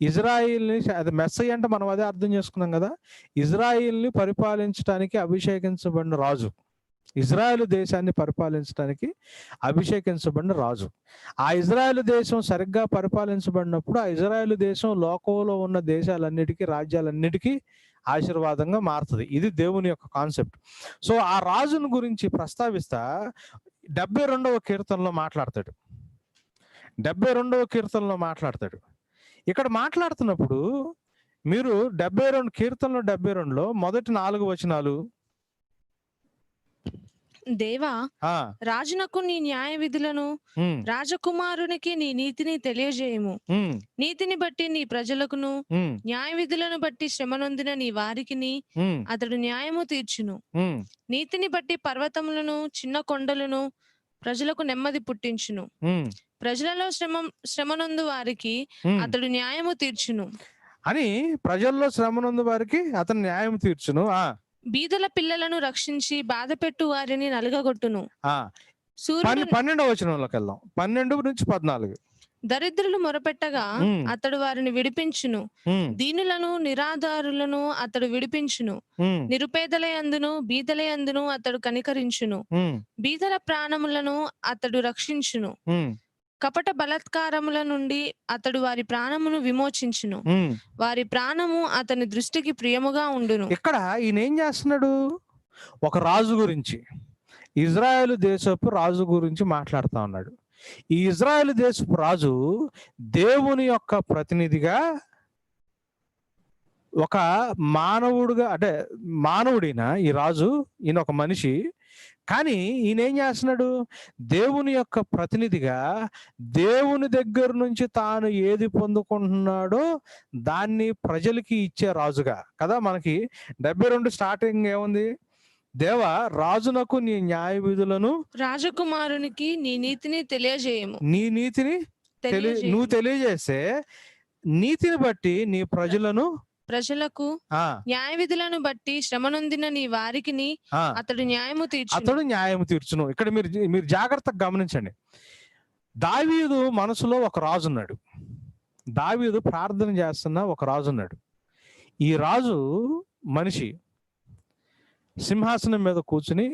ఇజ్రాయిల్ని, అది మెస్సయ్య అంటే మనం అదే అర్థం చేసుకున్నాం కదా, ఇజ్రాయిల్ని పరిపాలించడానికి అభిషేకించబడిన రాజు, ఇజ్రాయేలు దేశాన్ని పరిపాలించడానికి అభిషేకించబడిన రాజు. ఆ ఇజ్రాయేలు దేశం సరిగ్గా పరిపాలించబడినప్పుడు ఆ ఇజ్రాయేలు దేశం లోకంలో ఉన్న దేశాలన్నిటికీ, రాజ్యాలన్నిటికీ ఆశీర్వాదంగా మారుతుంది. ఇది దేవుని యొక్క కాన్సెప్ట్. సో ఆ రాజును గురించి ప్రస్తావిస్తా 72వ కీర్తనలో మాట్లాడతాడు. 72వ కీర్తనలో మాట్లాడతాడు. ఇక్కడ మాట్లాడుతున్నప్పుడు మీరు 72 కీర్తనలో 72లో మొదటి 4 వచనాలు, దేవా, రాజునకు నీ న్యాయ విధులను, రాజకుమారునికి నీ నీతిని తెలియజేయము. నీతిని బట్టి నీ ప్రజలకును, న్యాయ విధులను బట్టి శ్రమనొందిన నీ వారికిని అతడు న్యాయము తీర్చును. నీతిని బట్టి పర్వతములను, చిన్న కొండలను ప్రజలకు నెమ్మది పుట్టించును. ప్రజలలో శ్రమనొందు వారికి అతడు న్యాయము తీర్చును అని, ప్రజల్లో శ్రమనొందు వారికి అతను న్యాయం తీర్చును. బీదల పిల్లలను రక్షించి బాధపెట్టు వారిని నలుగగొట్టును. 12వ వచనంలోకి వెళ్దాం. 12 నుంచి 14. దరిద్రులు మొరపెట్టగా అతడు వారిని విడిపించును. దీనులను నిరాధారులను అతడు విడిపించును. నిరుపేదల యందును బీదల యందును అతడు కనికరించును. బీదల ప్రాణములను అతడు రక్షించును. కపట బలాత్కారముల నుండి అతడు వారి ప్రాణమును విమోచించును. వారి ప్రాణము అతని దృష్టికి ప్రియముగా ఉండును. ఇక్కడ ఈయన ఏం చేస్తున్నాడు? ఒక రాజు గురించి, ఇజ్రాయేలు దేశపు రాజు గురించి మాట్లాడుతా ఉన్నాడు. ఈ ఇజ్రాయేలు దేశపు రాజు దేవుని యొక్క ప్రతినిధిగా, ఒక మానవుడుగా, అంటే మానవుడిన ఈ రాజు, ఈయన ఒక మనిషి. కానీ ఈయన ఏం చేస్తున్నాడు? దేవుని యొక్క ప్రతినిధిగా దేవుని దగ్గర నుంచి తాను ఏది పొందుకుంటున్నాడో దాన్ని ప్రజలకి ఇచ్చే రాజుగా కదా. మనకి 72 స్టార్టింగ్ ఏముంది? దేవా, రాజునకు నీ న్యాయ విధులను, రాజకుమారునికి నీ నీతిని తెలియజేయము. నీ నీతిని నువ్వు తెలియజేస్తే నీతిని బట్టి నీ ప్రజలకు న్యాయ విధులను బట్టి శ్రమనొందిన నీ వారికి అతడు న్యాయము తీర్చును. ఇక్కడ మీరు జాగ్రత్తగా గమనించండి. దావీదు మనసులో ఒక రాజు ఉన్నాడు. దావీదు ప్రార్థన చేస్తున్న ఒక రాజు ఉన్నాడు. ఈ రాజు మనిషి సింహాసనం మీద కూర్చుని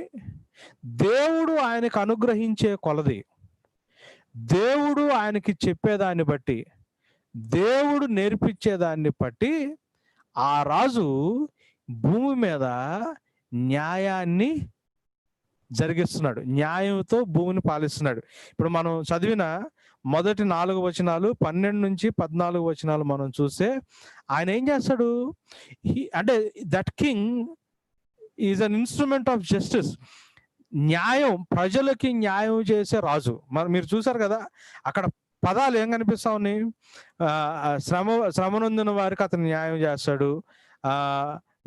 దేవుడు ఆయనకు అనుగ్రహించే కొలది, దేవుడు ఆయనకి చెప్పేదాన్ని బట్టి, దేవుడు నేర్పించేదాన్ని బట్టి ఆ రాజు భూమి మీద న్యాయాన్ని జరిగిస్తున్నాడు. న్యాయంతో భూమిని పాలిస్తున్నాడు. ఇప్పుడు మనం చదివిన మొదటి 4 వచనాలు, 12 నుంచి 14 వచనాలు మనం చూస్తే ఆయన ఏం చేస్తాడు? అంటే that king is an instrument of justice. న్యాయం, ప్రజలకి న్యాయం చేసే రాజు. మీరు చూసారు కదా, అక్కడ పదాలు ఏం కనిపిస్తా ఉన్నాయి? శ్రమనొందిన వారికి అతను న్యాయం చేస్తాడు,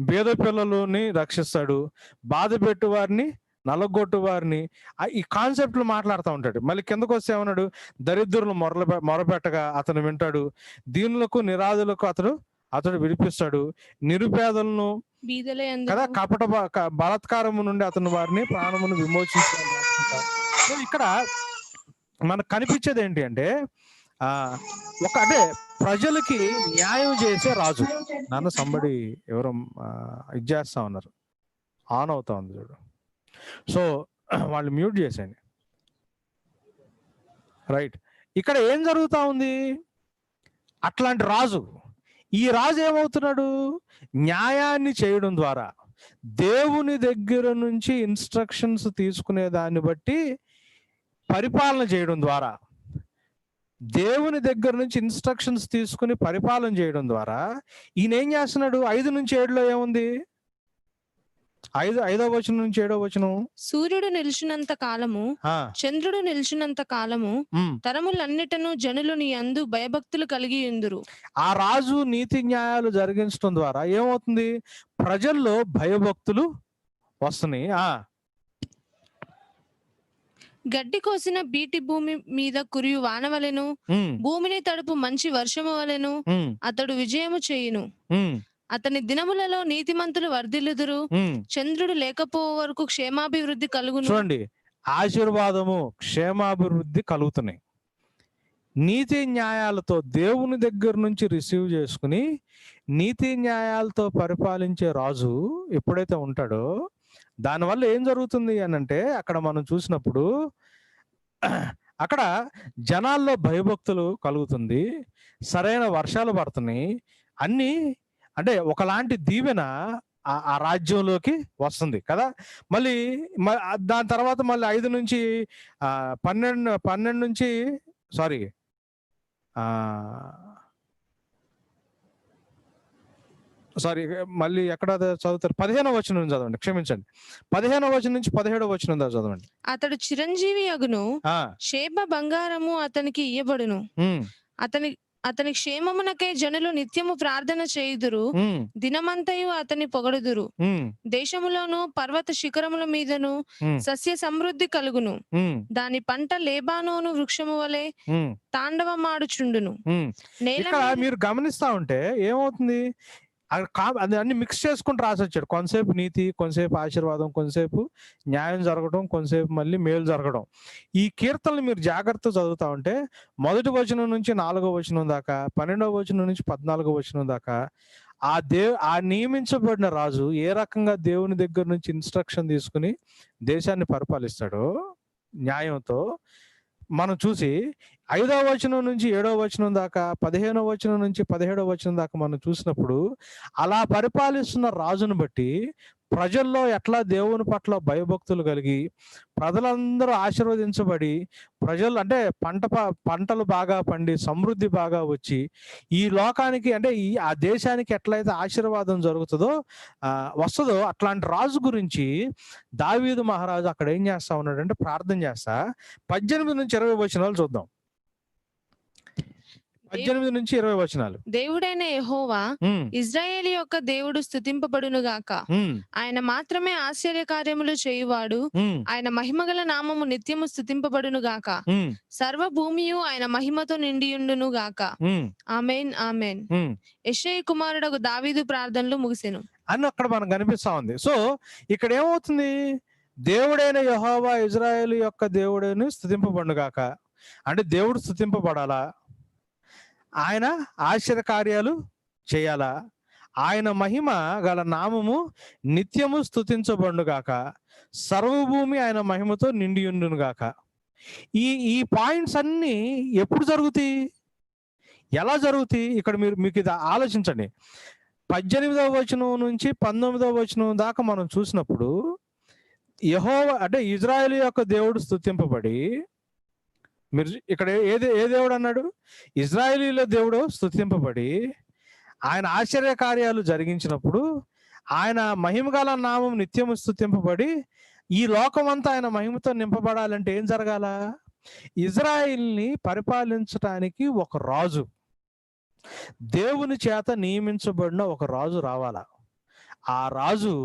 బీద పిల్లలని రక్షిస్తాడు, బాధ పెట్టు వారిని, నలగొట్టు వారిని, ఈ కాన్సెప్ట్లు మాట్లాడుతూ ఉంటాడు. మళ్ళీ కిందకు వస్తే ఏమన్నాడు? దరిద్రులను మొరపెట్టగా అతను వింటాడు, దీనులకు నిరాధులకు అతడు విడిపిస్తాడు, నిరుపేదలను కదా కపట బలాత్కారము నుండి అతను వారిని ప్రాణమును విమోచించాడు. సో ఇక్కడ మనకు కనిపించేది ఏంటి అంటే అంటే ప్రజలకి న్యాయం చేసే రాజు. నన్ను సంబడి ఎవరో ఇది చేస్తా ఉన్నారు, ఆన్ అవుతా ఉంది చూడు. సో వాళ్ళు మ్యూట్ చేసేయండి. రైట్. ఇక్కడ ఏం జరుగుతా ఉంది? అట్లాంటి రాజు, ఈ రాజు ఏమవుతున్నాడు? న్యాయాన్ని చేయడం ద్వారా, దేవుని దగ్గర నుంచి ఇన్స్ట్రక్షన్స్ తీసుకునే దాన్ని బట్టి పరిపాలన చేయడం ద్వారా, దేవుని దగ్గర నుంచి ఇన్స్ట్రక్షన్స్ తీసుకుని పరిపాలన చేయడం ద్వారా ఈయన ఏం చేస్తున్నాడు? 5 నుంచి 7లో ఏముంది? 5వ వచనం నుంచి 7వ వచనం. సూర్యుడు నిలిచినంత కాలము, చంద్రుడు నిలిచినంత కాలము, తరములన్నిటను జనులు నీ యందు భయభక్తులు కలిగి ఉందురు. ఆ రాజు నీతి న్యాయాలు జరిగించడం ద్వారా ఏమవుతుంది? ప్రజల్లో భయభక్తులు వస్తున్నాయి. గడ్డి కోసిన బీటి భూమి మీద కురియు వానవలెను, భూమిని తడుపు మంచి వర్షము వలెను అతడు విజయము చేయును. అతని దినములలో నీతిమంతులు వర్ధిల్లుదురు, చంద్రుడు లేకపో వరకు క్షేమాభివృద్ధి కలుగును. చూడండి, ఆశీర్వాదము, క్షేమాభివృద్ధి కలుగుతున్నాయి. నీతి న్యాయాలతో దేవుని దగ్గర నుంచి రిసీవ్ చేసుకుని నీతి న్యాయాలతో పరిపాలించే రాజు ఎప్పుడైతే ఉంటాడో దానివల్ల ఏం జరుగుతుంది అని అంటే, అక్కడ మనం చూసినప్పుడు అక్కడ జనాల్లో భయభక్తులు కలుగుతుంది, సరైన వర్షాలు పడుతున్నాయి, అన్నీ అంటే ఒకలాంటి దీవెన ఆ రాజ్యంలోకి వస్తుంది కదా. మళ్ళీ దాని తర్వాత మళ్ళీ 5 నుంచి 12 నుంచి సారీ 5 సారీ, మళ్ళీ ఎక్కడ చదువుతారు? 15వ వచనం చదవండి, క్షమించండి. 15వ వచనం నుంచి 17వ వచనం దాకా చదవండి. అతడు చిరంజీవి అగును, షేబ బంగారము అతనికి ఇయ్యబడును. అతని అతని క్షేమమునకై జనులు నిత్యము ప్రార్థన చేయుదురు, దినమంతయు అతని పొగడుదురు. దేశములోను పర్వత శిఖరముల మీదను సస్య సమృద్ధి కలుగును. దాని పంట లేబానోను వృక్షము వలె తాండవమాడుచుండును. ఇక్కడ మీరు గమనిస్తా ఉంటే ఏమవుతుంది, అది అన్ని మిక్స్ చేసుకుంటూ రాసొచ్చాడు. కొంతసేపు నీతి, కొంతసేపు ఆశీర్వాదం, కొంతసేపు న్యాయం జరగడం, కొంతసేపు మళ్ళీ మేలు జరగడం. ఈ కీర్తనలు మీరు జాగ్రత్త చదువుతా ఉంటే 1వ వచనం నుంచి 4వ వచనం దాకా, 12వ వచనం నుంచి 14వ వచనం దాకా ఆ నియమించబడిన రాజు ఏ రకంగా దేవుని దగ్గర నుంచి ఇన్స్ట్రక్షన్ తీసుకుని దేశాన్ని పరిపాలిస్తాడో న్యాయంతో మనం చూసి 5వ వచనం నుంచి 7వ వచనం దాకా, 15వ వచనం నుంచి 17వ వచనం దాకా మనం చూసినప్పుడు అలా పరిపాలిస్తున్న రాజును బట్టి ప్రజల్లో ఎట్లా దేవుని పట్ల భయభక్తులు కలిగి ప్రజలందరూ ఆశీర్వదించబడి, ప్రజలు అంటే పంటలు బాగా పండి సమృద్ధి బాగా వచ్చి ఈ లోకానికి అంటే ఆ దేశానికి ఎట్లయితే ఆశీర్వాదం వస్తుందో అట్లాంటి రాజు గురించి దావీదు మహారాజు అక్కడ ఏం చేస్తా ఉన్నాడంటే ప్రార్థన చేస్తా. 18 నుంచి 20 వచనాలు చూద్దాం. 18 నుంచి 20 వచనాలు. దేవుడైన యెహోవా ఇశ్రాయేలు యొక్క దేవుడు స్తుతింపబడును గాక. ఆయన మాత్రమే ఆశ్చర్య కార్యములు చేయువాడు. ఆయన మహిమగల నామము నిత్యము స్తుతింపబడును గాక. సర్వ భూమియు ఆయన మహిమతో నిండియుండును గాక. ఆమేన్, ఆమేన్. యెషయి కుమారుడు దావీదు ప్రార్థనలు ముగిసెను అని అక్కడ మనకు కనిపిస్తా ఉంది. సో ఇక్కడ ఏమవుతుంది, దేవుడైన యెహోవా ఇశ్రాయేలు యొక్క దేవుడని స్తుతింపబడును గాక అంటే దేవుడు స్తుతింపబడాలా, ఆయన ఆశ్చర్య కార్యాలు చేయాలా, ఆయన మహిమ గల నామము నిత్యము స్తుతించబడుగాక, సర్వభూమి ఆయన మహిమతో నిండియుండును గాక. ఈ పాయింట్స్ అన్ని ఎప్పుడు జరుగుతాయి, ఎలా జరుగుతాయి? ఇక్కడ మీకు ఇది ఆలోచించండి. 18వ వచనం నుంచి 19వ వచనం దాకా మనం చూసినప్పుడు యెహోవా అంటే ఇశ్రాయేలు యొక్క దేవుడు స్తుతింపబడి, మీరు ఇక్కడ ఏ దేవుడు అన్నాడు? ఇశ్రాయేలీల దేవుడు స్తుతింపబడి ఆయన ఆశ్చర్య కార్యాలు జరిగించినప్పుడు ఆయన మహిమగల నామం నిత్యము స్తుతింపబడి ఈ లోకమంతా ఆయన మహిమతో నింపబడాలంటే ఏం జరగాల? ఇజ్రాయిల్ని పరిపాలించటానికి ఒక రాజు, దేవుని చేత నియమించబడిన ఒక రాజు రావాలా. ఆ రాజు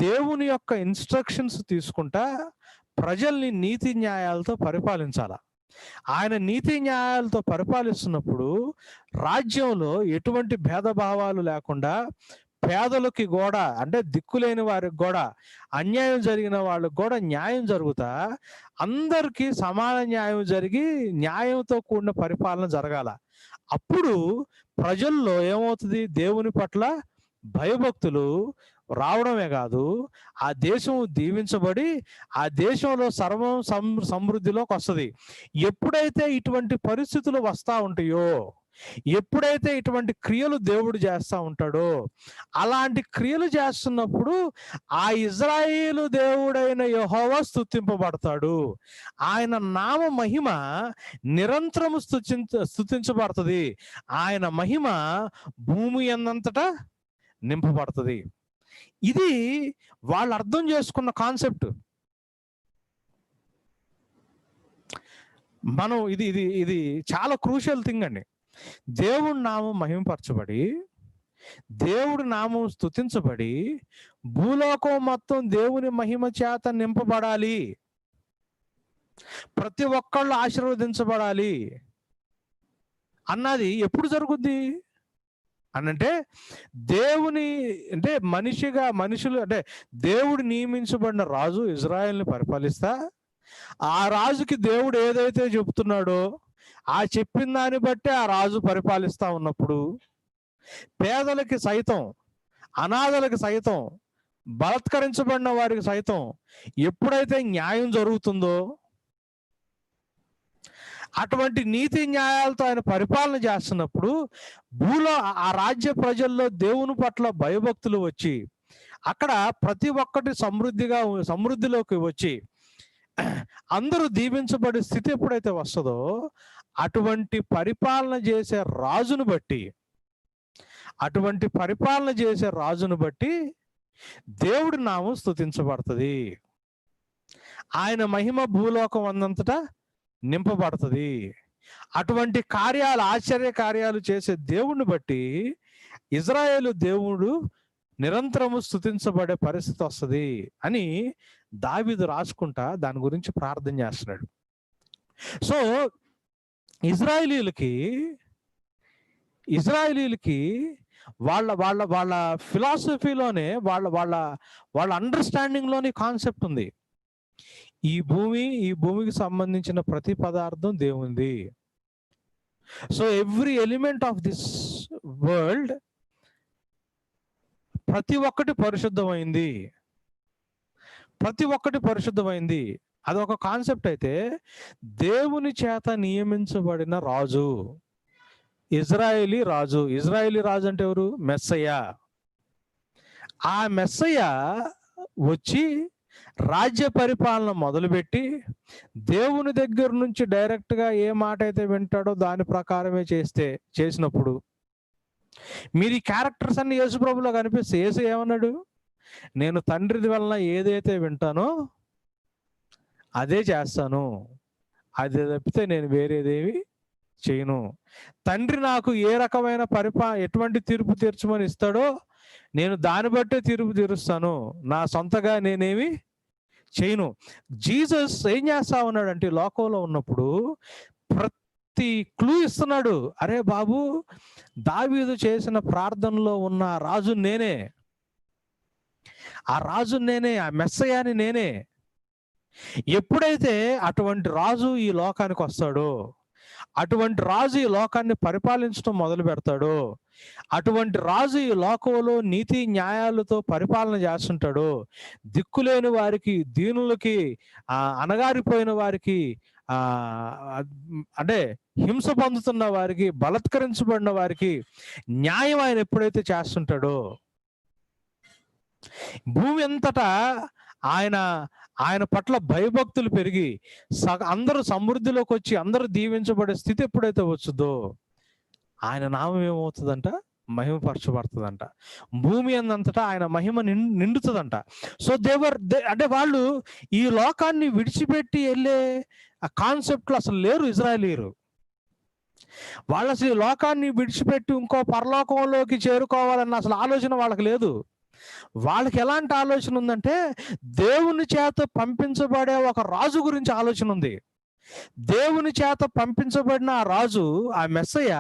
దేవుని యొక్క ఇన్స్ట్రక్షన్స్ తీసుకుంటా ప్రజల్ని నీతి న్యాయాలతో పరిపాలించాలా. ఆయన నీతి న్యాయాలతో పరిపాలిస్తున్నప్పుడు రాజ్యంలో ఎటువంటి భేదభావాలు లేకుండా పేదలకి కూడా అంటే దిక్కులేని వారికి కూడా అన్యాయం జరిగిన వాళ్ళకి కూడా న్యాయం జరుగుతా అందరికీ సమాన న్యాయం జరిగి న్యాయంతో కూడిన పరిపాలన జరగాల. అప్పుడు ప్రజల్లో ఏమవుతుంది, దేవుని పట్ల భయభక్తులు రావడమే కాదు, ఆ దేశం దీవించబడి ఆ దేశంలో సర్వం సమృద్ధిలోకి వస్తుంది. ఎప్పుడైతే ఇటువంటి పరిస్థితులు వస్తా ఉంటాయో, ఎప్పుడైతే ఇటువంటి క్రియలు దేవుడు చేస్తా ఉంటాడో, అలాంటి క్రియలు చేస్తున్నప్పుడు ఆ ఇజ్రాయేలు దేవుడైన యెహోవా స్తుతింపబడతాడు. ఆయన నామ మహిమ నిరంతరము స్తుతించబడుతుంది. ఆయన మహిమ భూమి అన్నంతటా నింపబడుతుంది. ఇది వాళ్ళు అర్థం చేసుకున్న కాన్సెప్ట్. మనం ఇది ఇది ఇది చాలా క్రూషియల్ థింగ్ అండి. దేవుడి నామం మహిమపరచబడి, దేవుడి నామం స్తుతించబడి, భూలోకం మొత్తం దేవుని మహిమ చేత నింపబడాలి, ప్రతి ఒక్కళ్ళు ఆశీర్వదించబడాలి అన్నది ఎప్పుడు జరుగుద్ది అనంటే దేవుని అంటే మనుషులు అంటే దేవుడు నియమించబడిన రాజు ఇజ్రాయెల్ని పరిపాలిస్తా ఆ రాజుకి దేవుడు ఏదైతే చెప్తున్నాడో ఆ చెప్పిన దాన్ని బట్టి ఆ రాజు పరిపాలిస్తా ఉన్నప్పుడు పేదలకి సైతం, అనాథలకి సైతం, బలత్కరించబడిన వారికి సైతం ఎప్పుడైతే న్యాయం జరుగుతుందో అటువంటి నీతి న్యాయాలతో ఆయన పరిపాలన చేస్తున్నప్పుడు ఆ రాజ్య ప్రజల్లో దేవుని పట్ల భయభక్తులు వచ్చి అక్కడ ప్రతి ఒక్కటి సమృద్ధిలోకి వచ్చి అందరూ దీవించబడే స్థితి ఎప్పుడైతే వస్తుందో అటువంటి పరిపాలన చేసే రాజును బట్టి అటువంటి పరిపాలన చేసే రాజును బట్టి దేవుడి నామం స్తుతించబడుతుంది. ఆయన మహిమ భూలోకం అందంతటా నింపబడుతుంది. అటువంటి కార్యాలు, ఆశ్చర్య కార్యాలు చేసే దేవుణ్ణి బట్టి ఇజ్రాయేలు దేవుడు నిరంతరము స్తుతించబడే పరిస్థితి వస్తుంది అని దావీదు రాసుకుంటా దాని గురించి ప్రార్థన చేస్తున్నాడు. సో ఇజ్రాయేలీలకి వాళ్ళ వాళ్ళ వాళ్ళ ఫిలాసఫీలోనే వాళ్ళ అండర్స్టాండింగ్లోని కాన్సెప్ట్ ఉంది. ఈ భూమికి సంబంధించిన ప్రతి పదార్థం దేవుంది. So every element of this world, ప్రతి ఒక్కటి పరిశుద్ధమైంది. అదొక కాన్సెప్ట్. అయితే దేవుని చేత నియమించబడిన రాజు, ఇజ్రాయేలీ రాజు అంటే ఎవరు? మెస్సయ్య. ఆ మెస్సయ్య వచ్చి రాజ్య పరిపాలన మొదలుపెట్టి దేవుని దగ్గర నుంచి డైరెక్ట్గా ఏ మాట అయితే వింటాడో దాని ప్రకారమే చేసినప్పుడు మీరు ఈ క్యారెక్టర్స్ అన్ని యేసు ప్రభులో కనిపిస్తే, యేసు ఏమన్నాడు? నేను తండ్రి వలన ఏదైతే వింటానో అదే చేస్తాను, అదే తప్పితే నేను వేరేదేవి చేయను. తండ్రి నాకు ఏ రకమైన ఎటువంటి తీర్పు తీర్చమని ఇస్తాడో నేను దాన్ని బట్టే తీర్పు తీరుస్తాను, నా సొంతగా నేనేమి చేయను. జీసస్ ఏం చేస్తా ఉన్నాడంటే లోకంలో ఉన్నప్పుడు ప్రతి క్లూ ఇస్తున్నాడు. అరే బాబు, దావీదు చేసిన ప్రార్థనలో ఉన్న రాజు నేనే, ఆ మెస్సయాని నేనే. ఎప్పుడైతే అటువంటి రాజు ఈ లోకానికి వస్తాడో, అటువంటి రాజు ఈ లోకాన్ని పరిపాలించడం మొదలు పెడతాడో, అటువంటి రాజు ఈ లోకంలో నీతి న్యాయాలతో పరిపాలన చేస్తుంటాడు. దిక్కులేని వారికి, దీనులకి, అణగారిపోయిన వారికి, అంటే హింస పొందుతున్న వారికి, బలత్కరించబడిన వారికి న్యాయం ఆయన ఎప్పుడైతే చేస్తుంటాడో, భూమి అంతటా ఆయన పట్ల భయభక్తులు పెరిగి అందరూ సమృద్ధిలోకి వచ్చి అందరూ దీవించబడే స్థితి ఎప్పుడైతే వచ్చుదో ఆయన నామం ఏమవుతుందంట? మహిమపరచబడుతుందంట. భూమి అందంతటా ఆయన మహిమ నిండుతుందంట. సో అంటే వాళ్ళు ఈ లోకాన్ని విడిచిపెట్టి వెళ్ళే ఆ కాన్సెప్ట్లు అసలు లేరు ఇజ్రాయేలీరు. వాళ్ళు అసలు ఈ లోకాన్ని విడిచిపెట్టి ఇంకో పరలోకంలోకి చేరుకోవాలన్న అసలు ఆలోచన వాళ్ళకి లేదు. వాళ్ళకి ఎలాంటి ఆలోచన ఉందంటే దేవుని చేత పంపించబడే ఒక రాజు గురించి ఆలోచన ఉంది. దేవుని చేత పంపించబడిన ఆ రాజు, ఆ మెస్సయ్య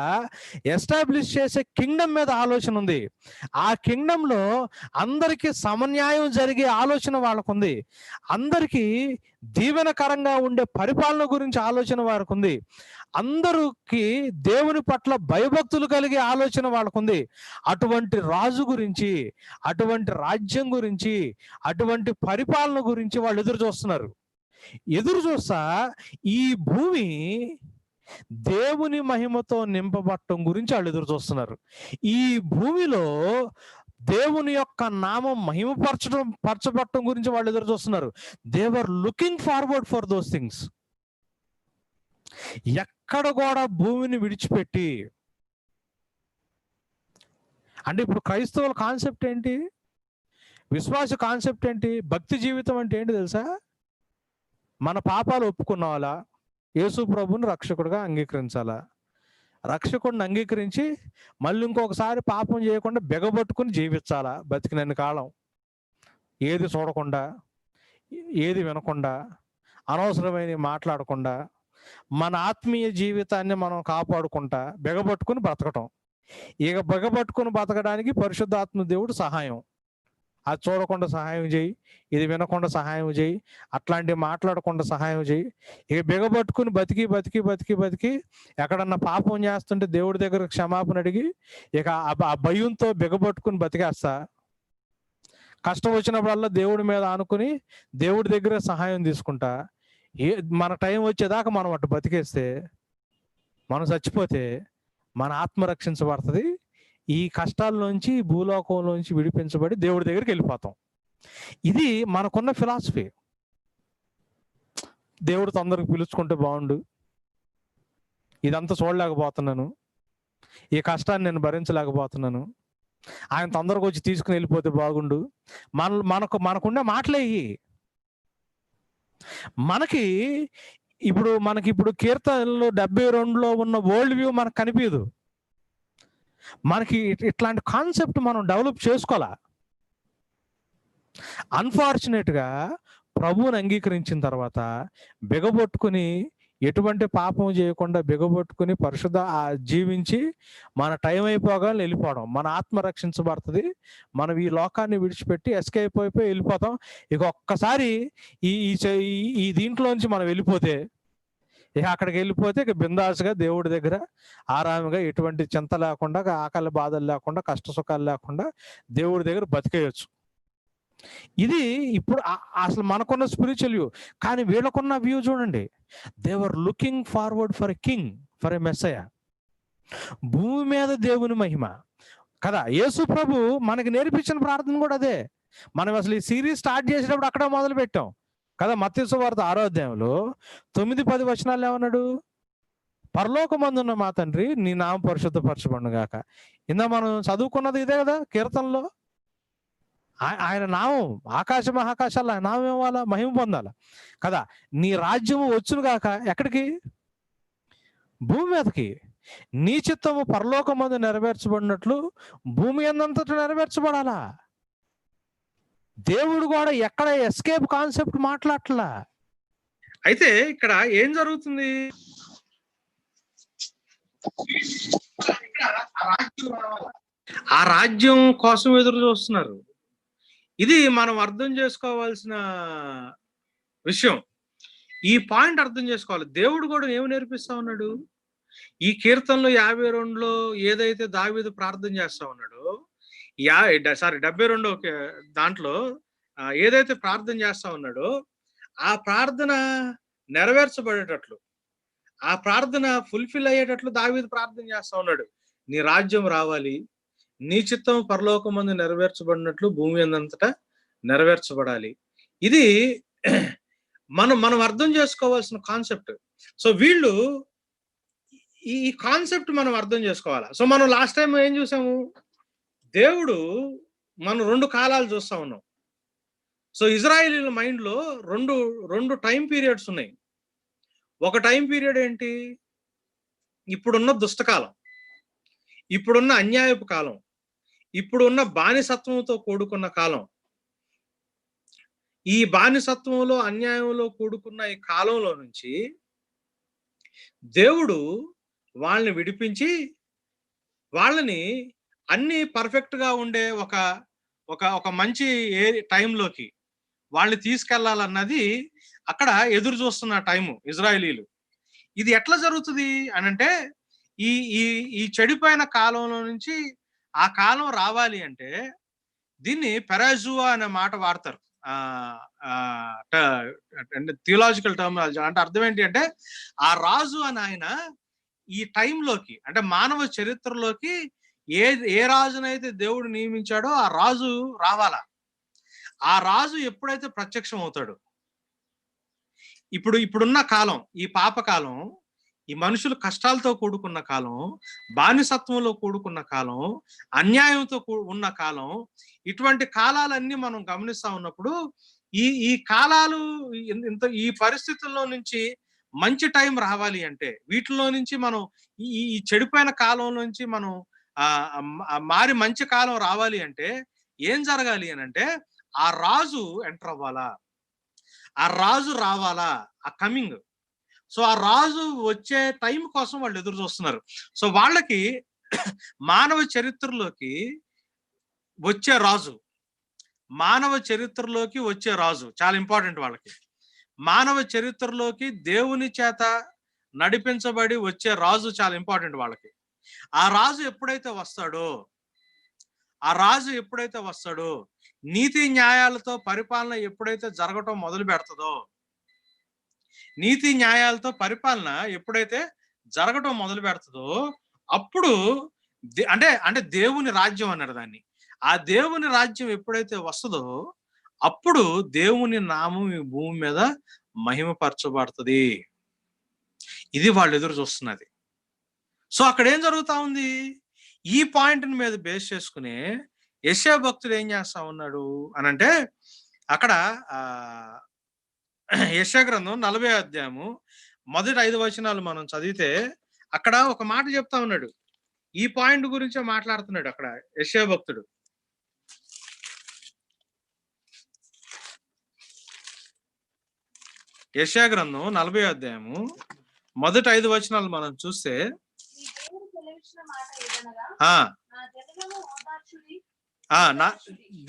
ఎస్టాబ్లిష్ చేసే కింగ్డమ్ మీద ఆలోచన ఉంది. ఆ కింగ్డమ్లో అందరికీ సమన్యాయం జరిగే ఆలోచన వాళ్ళకుంది. అందరికీ దీవెనకరంగా ఉండే పరిపాలన గురించి ఆలోచన వారికి ఉంది. అందరికి దేవుని పట్ల భయభక్తులు కలిగే ఆలోచన వాళ్ళకుంది. అటువంటి రాజు గురించి, అటువంటి రాజ్యం గురించి, అటువంటి పరిపాలన గురించి వాళ్ళు ఎదురు చూస్తా ఈ భూమి దేవుని మహిమతో నింపబడటం గురించి వాళ్ళు ఎదురు చూస్తున్నారు. ఈ భూమిలో దేవుని యొక్క నామం పరచబడటం గురించి వాళ్ళు ఎదురు చూస్తున్నారు. They were looking forward for those things. ఎక్కడ కూడా భూమిని విడిచిపెట్టి, అంటే ఇప్పుడు క్రైస్తవుల కాన్సెప్ట్ ఏంటి? విశ్వాస కాన్సెప్ట్ ఏంటి? భక్తి జీవితం అంటే ఏంటి తెలుసా? మన పాపాలు ఒప్పుకున్న వాళ్ళ యేసు ప్రభుని రక్షకుడిగా అంగీకరించాలా, రక్షకుడిని అంగీకరించి మళ్ళీ ఇంకొకసారి పాపం చేయకుండా బెగబట్టుకుని జీవించాలా బతికినన్ని కాలం. ఏది చూడకుండా, ఏది వినకుండా, అనవసరమైన మాట్లాడకుండా, మన ఆత్మీయ జీవితాన్ని మనం కాపాడుకుంటా బెగబట్టుకుని బ్రతకటం. ఇక బెగబట్టుకుని బ్రతకడానికి పరిశుద్ధాత్మ దేవుడు సహాయం. అది చూడకుండా సహాయం చేయి, ఇది వినకుండా సహాయం చేయి, అట్లాంటివి మాట్లాడకుండా సహాయం చేయి. ఇక బిగబట్టుకుని బతికి ఎక్కడన్నా పాపం చేస్తుంటే దేవుడి దగ్గర క్షమాపణ అడిగి ఇక ఆ భయంతో బిగబట్టుకుని బతికేస్తా. కష్టం వచ్చినప్పుడల్లా దేవుడి మీద ఆనుకుని దేవుడి దగ్గర సహాయం తీసుకుంటా. మన టైం వచ్చేదాకా మనం అటు బతికేస్తే, మనం చచ్చిపోతే మన ఆత్మ రక్షించబడుతుంది. ఈ కష్టాల్లోంచి, భూలోకంలోంచి విడిపించబడి దేవుడి దగ్గరికి వెళ్ళిపోతాం. ఇది మనకున్న ఫిలాసఫీ. దేవుడు తొందరగా పిలుచుకుంటే బాగుండు, ఇదంతా చూడలేకపోతున్నాను, ఈ కష్టాన్ని నేను భరించలేకపోతున్నాను, ఆయన తొందరగా వచ్చి తీసుకుని వెళ్ళిపోతే బాగుండు. మనకున్న మాటలే ఇవి. మనకి ఇప్పుడు కీర్తనలు 72లో ఉన్న వరల్డ్ వ్యూ మనకు కనిపించదు. మనకి ఇట్లాంటి కాన్సెప్ట్ మనం డెవలప్ చేసుకోవాలా. అన్ఫార్చునేట్గా ప్రభువుని అంగీకరించిన తర్వాత బిగబొట్టుకుని, ఎటువంటి పాపం చేయకుండా బిగబొట్టుకుని పరిశుద్ధ జీవించి మన టైం అయిపోగానే వెళ్ళిపోవడం. మన ఆత్మ రక్షించబడుతుంది. మనం ఈ లోకాన్ని విడిచిపెట్టి ఎస్కేప్ అయిపోయి వెళ్ళిపోతాం. ఇక ఒక్కసారి ఈ దీంట్లోంచి మనం వెళ్ళిపోతే, ఇక అక్కడికి వెళ్ళిపోతే ఇక బిందాసుగా దేవుడి దగ్గర ఆరాముగా, ఎటువంటి చింత లేకుండా, ఆకలి బాధలు లేకుండా, కష్ట సుఖాలు లేకుండా దేవుడి దగ్గర బతికేయచ్చు. ఇది ఇప్పుడు అసలు మనకున్న స్పిరిచువల్ వ్యూ. కానీ వీళ్ళకున్న వ్యూ చూడండి. They were looking forward for a king, for a Messiah. భూమి మీద దేవుని మహిమ కదా. యేసు ప్రభు మనకి నేర్పించిన ప్రార్థన కూడా అదే. మనం అసలు ఈ సిరీస్ స్టార్ట్ చేసేటప్పుడు అక్కడ మొదలు పెట్టాం కదా. మత్తయి సువార్త 6వ అధ్యాయంలో 9-10 వచనాలు ఏమన్నాడు? పరలోకమందున్న మా తండ్రి, నీ నామం పరిశుద్ధపరచబడును గాక. ఇందా మనం చదువుకున్నది ఇదే కదా కీర్తనలో. ఆయన నామం ఆకాశ మహాకాశాలు, ఆయన నామం ఇవ్వాలా, మహిమ పొందాల కదా. నీ రాజ్యము వచ్చును గాక. ఎక్కడికి? భూమి మీదకి. నీ చిత్తము పరలోకమందు నెరవేర్చబడినట్లు భూమి అందంతటా నెరవేర్చబడాలా. దేవుడు కూడా ఎక్కడ ఎస్కేప్ కాన్సెప్ట్ మాట్లాడట్లా. అయితే ఇక్కడ ఏం జరుగుతుంది? ఆ రాజ్యం కోసం ఎదురు చూస్తున్నారు. ఇది మనం అర్థం చేసుకోవాల్సిన విషయం. ఈ పాయింట్ అర్థం చేసుకోవాలి. దేవుడు కూడా ఏమి నేర్పిస్తా ఉన్నాడు? ఈ కీర్తనలో 52లో ఏదైతే దావీదు ప్రార్థన చేస్తా ఉన్నాడో, 72 దాంట్లో ఏదైతే ప్రార్థన చేస్తా ఉన్నాడో, ఆ ప్రార్థన నెరవేర్చబడేటట్లు, ఆ ప్రార్థన ఫుల్ఫిల్ అయ్యేటట్లు దావీదు ప్రార్థన చేస్తా ఉన్నాడు. నీ రాజ్యం రావాలి, నీ చిత్తం పరలోకమందు నెరవేర్చబడినట్లు భూమి అందంతటా నెరవేర్చబడాలి. ఇది మనం అర్థం చేసుకోవాల్సిన కాన్సెప్ట్. సో వీళ్ళు ఈ కాన్సెప్ట్ మనం అర్థం చేసుకోవాలా. సో మనం లాస్ట్ టైం ఏం చూసాము? దేవుడు మనం 2 కాలాలు చూస్తా ఉన్నాం. సో ఇజ్రాయేలీల మైండ్ లో రెండు టైం పీరియడ్స్ ఉన్నాయి. ఒక టైం పీరియడ్ ఏంటి? ఇప్పుడున్న దుష్టకాలం, ఇప్పుడున్న అన్యాయపు కాలం, ఇప్పుడున్న బానిసత్వంతో కూడుకున్న కాలం. ఈ బానిసత్వంలో, అన్యాయంలో కూడుకున్న ఈ కాలంలో నుంచి దేవుడు వాళ్ళని విడిపించి, వాళ్ళని అన్ని పర్ఫెక్ట్ గా ఉండే ఒక మంచి టైంలోకి వాళ్ళని తీసుకెళ్లాలన్నది అక్కడ ఎదురు చూస్తున్న టైము ఇజ్రాయేలీలు. ఇది ఎట్లా జరుగుతుంది అని అంటే, ఈ చెడిపోయిన కాలంలో నుంచి ఆ కాలం రావాలి అంటే దీన్ని పెరాజువా అనే మాట వాడతారు. Theological terminology. అంటే అర్థం ఏంటి అంటే, ఆ రాజు అని ఆయన ఈ టైంలోకి, అంటే మానవ చరిత్రలోకి ఏ రాజునైతే దేవుడు నియమించాడో ఆ రాజు రావాలా. ఆ రాజు ఎప్పుడైతే ప్రత్యక్షం అవుతాడు, ఇప్పుడున్న కాలం, ఈ పాపకాలం, ఈ మనుషులు కష్టాలతో కూడుకున్న కాలం, బానిసత్వంలో కూడుకున్న కాలం, అన్యాయంతో ఉన్న కాలం, ఇటువంటి కాలాలన్నీ మనం గమనిస్తా ఉన్నప్పుడు ఈ కాలాలు, ఈ పరిస్థితుల్లో నుంచి మంచి టైం రావాలి అంటే, వీటిలో నుంచి మనం ఈ చెడిపోయిన కాలం నుంచి మనం మారి మంచి కాలం రావాలి అంటే ఏం జరగాలి అని అంటే, ఆ రాజు ఎంటర్ అవ్వాలా, ఆ రాజు రావాలా, ఆ కమింగ్. సో ఆ రాజు వచ్చే టైం కోసం వాళ్ళు ఎదురు చూస్తున్నారు. సో వాళ్ళకి మానవ చరిత్రలోకి వచ్చే రాజు, మానవ చరిత్రలోకి వచ్చే రాజు చాలా ఇంపార్టెంట్. వాళ్ళకి మానవ చరిత్రలోకి దేవుని చేత నడిపించబడి వచ్చే రాజు చాలా ఇంపార్టెంట్ వాళ్ళకి. ఆ రాజు ఎప్పుడైతే వస్తాడో, నీతి న్యాయాలతో పరిపాలన ఎప్పుడైతే జరగటం మొదలు పెడుతుందో, నీతి న్యాయాలతో పరిపాలన ఎప్పుడైతే జరగటం మొదలు పెడుతుందో, అప్పుడు అంటే దేవుని రాజ్యం అన్నారు దాన్ని. ఆ దేవుని రాజ్యం ఎప్పుడైతే వస్తుందో, అప్పుడు దేవుని నామం ఈ భూమి మీద మహిమపరచబడుతుంది. ఇది వాళ్ళు ఎదురు చూస్తున్నది. సో అక్కడ ఏం జరుగుతా ఉంది? ఈ పాయింట్ మీద బేస్ చేసుకుని యెషయా భక్తుడు ఏం చేస్తా ఉన్నాడు అని అంటే, అక్కడ యెషయా గ్రంథం 40వ అధ్యాయము మొదటి 5 వచనాలు మనం చదివితే అక్కడ ఒక మాట చెప్తా ఉన్నాడు. ఈ పాయింట్ గురించే మాట్లాడుతున్నాడు అక్కడ యెషయా భక్తుడు. యెషయా గ్రంథం 40వ అధ్యాయము మొదటి 5 వచనాలు మనం చూస్తే, నా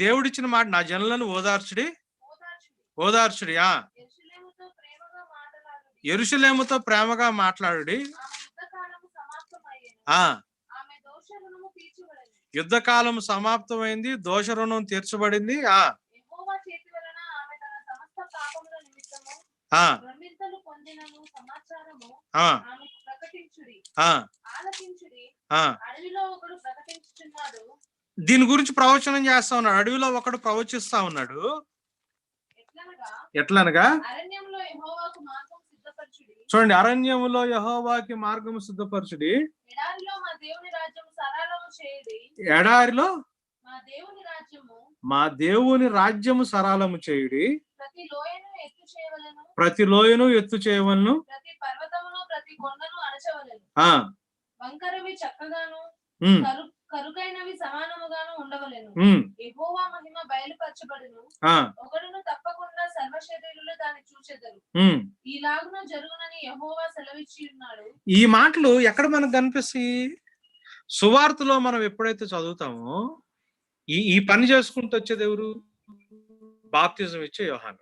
దేవుడిచ్చిన మాట, నా జనులను ఓదార్చుడి ఓదార్చుడి, యెరూషలేముతో ప్రేమగా మాట్లాడుడి, యుద్ధకాలం సమాప్తమైంది, దోష రుణం తీర్చబడింది, దీని గురించి ప్రవచనం చేస్తా ఉన్నాడు. అడవిలో ఒకడు ప్రవచిస్తా ఉన్నాడు. ఎట్లనగా చూడండి, అరణ్యములో యెహోవాకి మార్గము సిద్ధపరచుడి, ఎడారిలో మా దేవుని రాజ్యము సరళము చేయుడి, ప్రతి లోయను ఎత్తు చేయవలను, కరుకైనవి సమానముగాను ఉండవలెను. యెహోవా మహిమ బయలుపరచబడును, ఒకడును తప్పకుండా సర్వ శరీరులు దాన్ని చూచెదరు. ఈలాగున జరుగునని యెహోవా సెలవిచ్చి ఉన్నాడు. ఈ మాటలు ఎక్కడ మనకు కనిపిస్తాయి? సువార్తలో మనం ఎప్పుడైతే చదువుతామో ఈ పని చేసుకుంటూ వచ్చేది ఎవరు? బాప్తిజం ఇచ్చే యోహాను.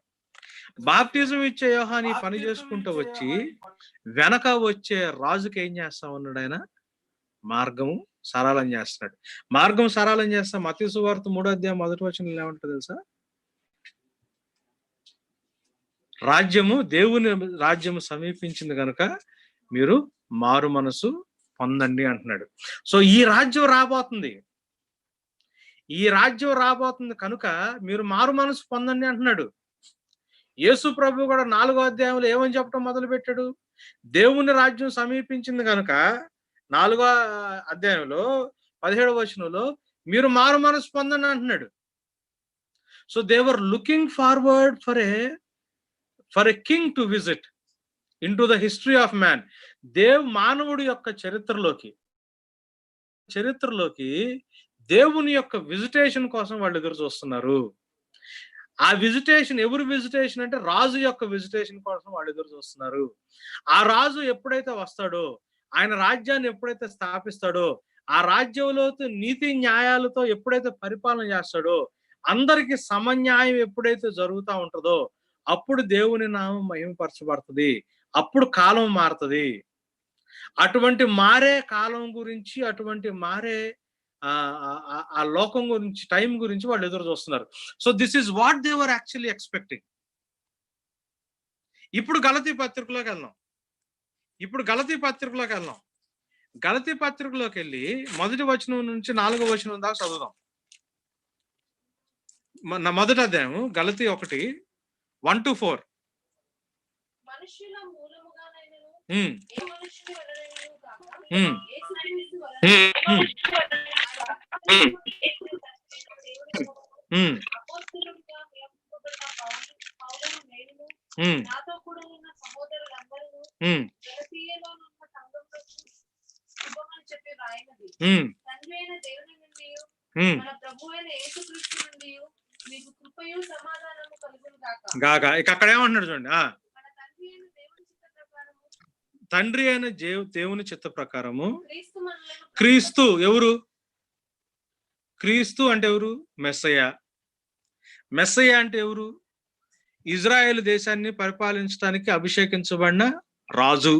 బాప్తిజం ఇచ్చే యోహాను ఈ పని చేసుకుంటూ వచ్చి వెనక వచ్చే రాజుకి ఏం చేస్తా ఉన్నాడు? ఆయన మార్గము సరళం చేస్తున్నాడు. మార్గం సరళం చేస్తా. మత్తయి సువార్త 3వ అధ్యాయం 1వ వచనంలో ఏమంటారు తెలుసా? రాజ్యము, దేవుని రాజ్యము సమీపించింది కనుక మీరు మారు మనసు పొందండి అంటున్నాడు. సో ఈ రాజ్యం రాబోతుంది, ఈ రాజ్యం రాబోతుంది కనుక మీరు మారు మనసు పొందండి అంటున్నాడు. యేసు ప్రభు కూడా 4వ అధ్యాయంలో ఏమని చెప్పడం మొదలు పెట్టాడు? దేవుని రాజ్యం సమీపించింది కనుక 4వ అధ్యాయంలో 17వ వచనంలో మీరు మారు మనసు పొందండి అంటున్నాడు. So they were looking forward for a king to visit in to the history of man. మానవుడి యొక్క చరిత్రలోకి దేవుని యొక్క విజిటేషన్ కోసం వాళ్ళు ఎదురు చూస్తున్నారు. ఆ విజిటేషన్ ఎవరు విజిటేషన్ అంటే రాజు యొక్క విజిటేషన్ కోసం వాళ్ళు ఎదురు చూస్తున్నారు. ఆ రాజు ఎప్పుడైతే వస్తాడో, ఆయన రాజ్యాన్ని ఎప్పుడైతే స్థాపిస్తాడో, ఆ రాజ్యంలో నీతి న్యాయాలతో ఎప్పుడైతే పరిపాలన చేస్తాడో, అందరికి సమన్యాయం ఎప్పుడైతే జరుగుతూ ఉంటుందో అప్పుడు దేవుని నామం మహిమపరచబడుతుంది, అప్పుడు కాలం మారుతుంది. అటువంటి మారే కాలం గురించి, అటువంటి మారే ఆ లోకం గురించి, టైం గురించి వాళ్ళు ఎదురు చూస్తున్నారు. So this is what they were actually expecting. ఇప్పుడు గలతీ పత్రికలోకి వెళ్దాం. గలతీ పత్రికలోకి వెళ్ళి 1వ వచనం నుంచి 4వ వచనం దాకా చదువుదాం. మొదటి అధ్యాయం గలతీ 1:1-4. గాగా ఇక అక్కడ ఏమంటున్నాడు చూడండి. తండ్రి అయిన దేవుని చిత్త ప్రకారము క్రీస్తు. ఎవరు క్రీస్తు అంటే? ఎవరు? మెస్సయ్య. మెస్సయ్య అంటే ఎవరు? ఇజ్రాయేల్ దేశాన్ని పరిపాలించడానికి అభిషేకించబడిన రాజు.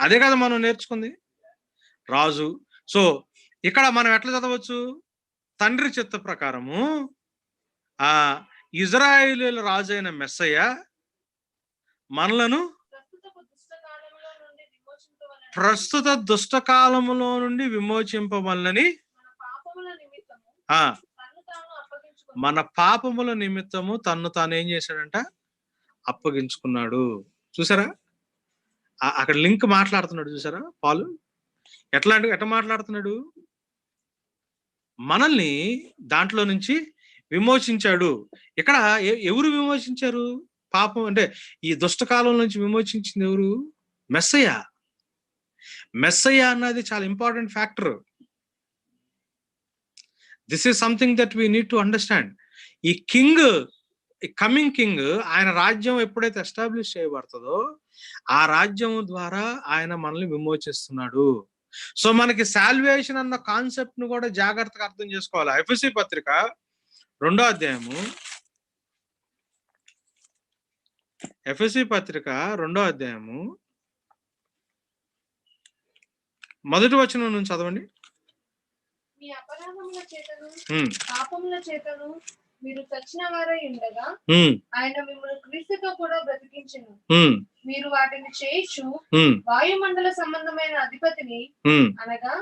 అదే కదా మనం నేర్చుకుంది, రాజు. సో ఇక్కడ మనం ఎట్లా చదవచ్చు? తండ్రి చిత్త ప్రకారము ఆ ఇజ్రాయేలీల రాజు అయిన మెస్సయ్య మనలను ప్రస్తుత దుష్టకాలములో నుండి విమోచింపవలనని మన పాపముల నిమిత్తము తన్ను తాను ఏం చేశాడంట? అప్పగించుకున్నాడు. చూసారా? అక్కడ లింక్ మాట్లాడుతున్నాడు చూసారా పాలు? ఎట్లా మాట్లాడుతున్నాడు? మనల్ని దాంట్లో నుంచి విమోచించాడు. ఇక్కడ ఎవరు విమోచించారు? పాపం అంటే ఈ దుష్టకాలం నుంచి విమోచించింది ఎవరు? మెస్సయ్య. మెస్సయ్య అన్నది చాలా important factor. This is something that we need to understand. ఈ కమింగ్ కింగ్, ఆయన రాజ్యం ఎప్పుడైతే ఎస్టాబ్లిష్ చేయబడుతుందో ఆ రాజ్యం ద్వారా ఆయన మనల్ని విమోచిస్తున్నాడు. సో మనకి సాల్వేషన్ అన్న కాన్సెప్ట్ ను కూడా జాగ్రత్తగా అర్థం చేసుకోవాలి. ఎఫెసీ పత్రిక 2వ అధ్యాయము, ఎఫెసీ పత్రిక 2వ అధ్యాయము 1వ వచనం నుంచి చదవండి. మీ అపరాధముల చేతను పాపముల చేతను మీరు చచ్చిన వారై ఉండగా ఆయన మిమ్మల్ని క్రీస్తుతో కూడా బ్రతికించెను. మీరు వాటిని చేయొచ్చు వాయుమండల సంబంధమైన అధిపతిని అనగా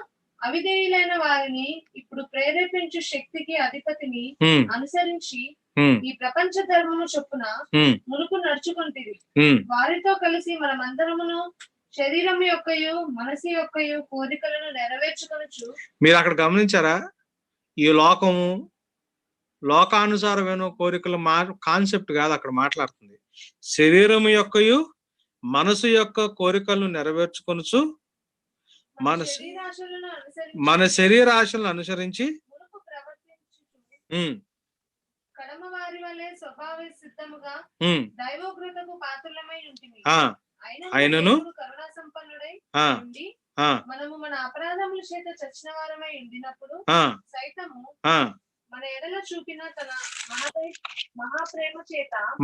అవిధేయులైన వారిని ఇప్పుడు ప్రేరేపించు శక్తికి అధిపతిని అనుసరించి ఈ ప్రపంచ ధర్మము చొప్పున మునుపు నడుచుకుంటుంది. వారితో కలిసి మనమందరమును శరీరం యొక్కయు మనసు యొక్కయు కోరికలను నెరవేర్చుకొనొచ్చు. మీరు అక్కడ గమనించారా? ఈ లోకానుసారమైన కోరికల కాన్సెప్ట్ కాదు అక్కడ మాట్లాడుతుంది. శరీరం యొక్కయు మనసు యొక్క కోరికలను నెరవేర్చుకొనుచు మన శరీరాశలను అనుసరించి కడమ వారి వలె స్వభావ సిద్ధముగా దైవోగ్రతకు పాత్రులమై ఉంటుంది. ఆయనను కరుణా సంపన్నుడై ఉండి మనము మన అపరాధముల చేత చచ్చిన వారమై ఉండినప్పుడు సైతము మన ఎడల చూపిన తన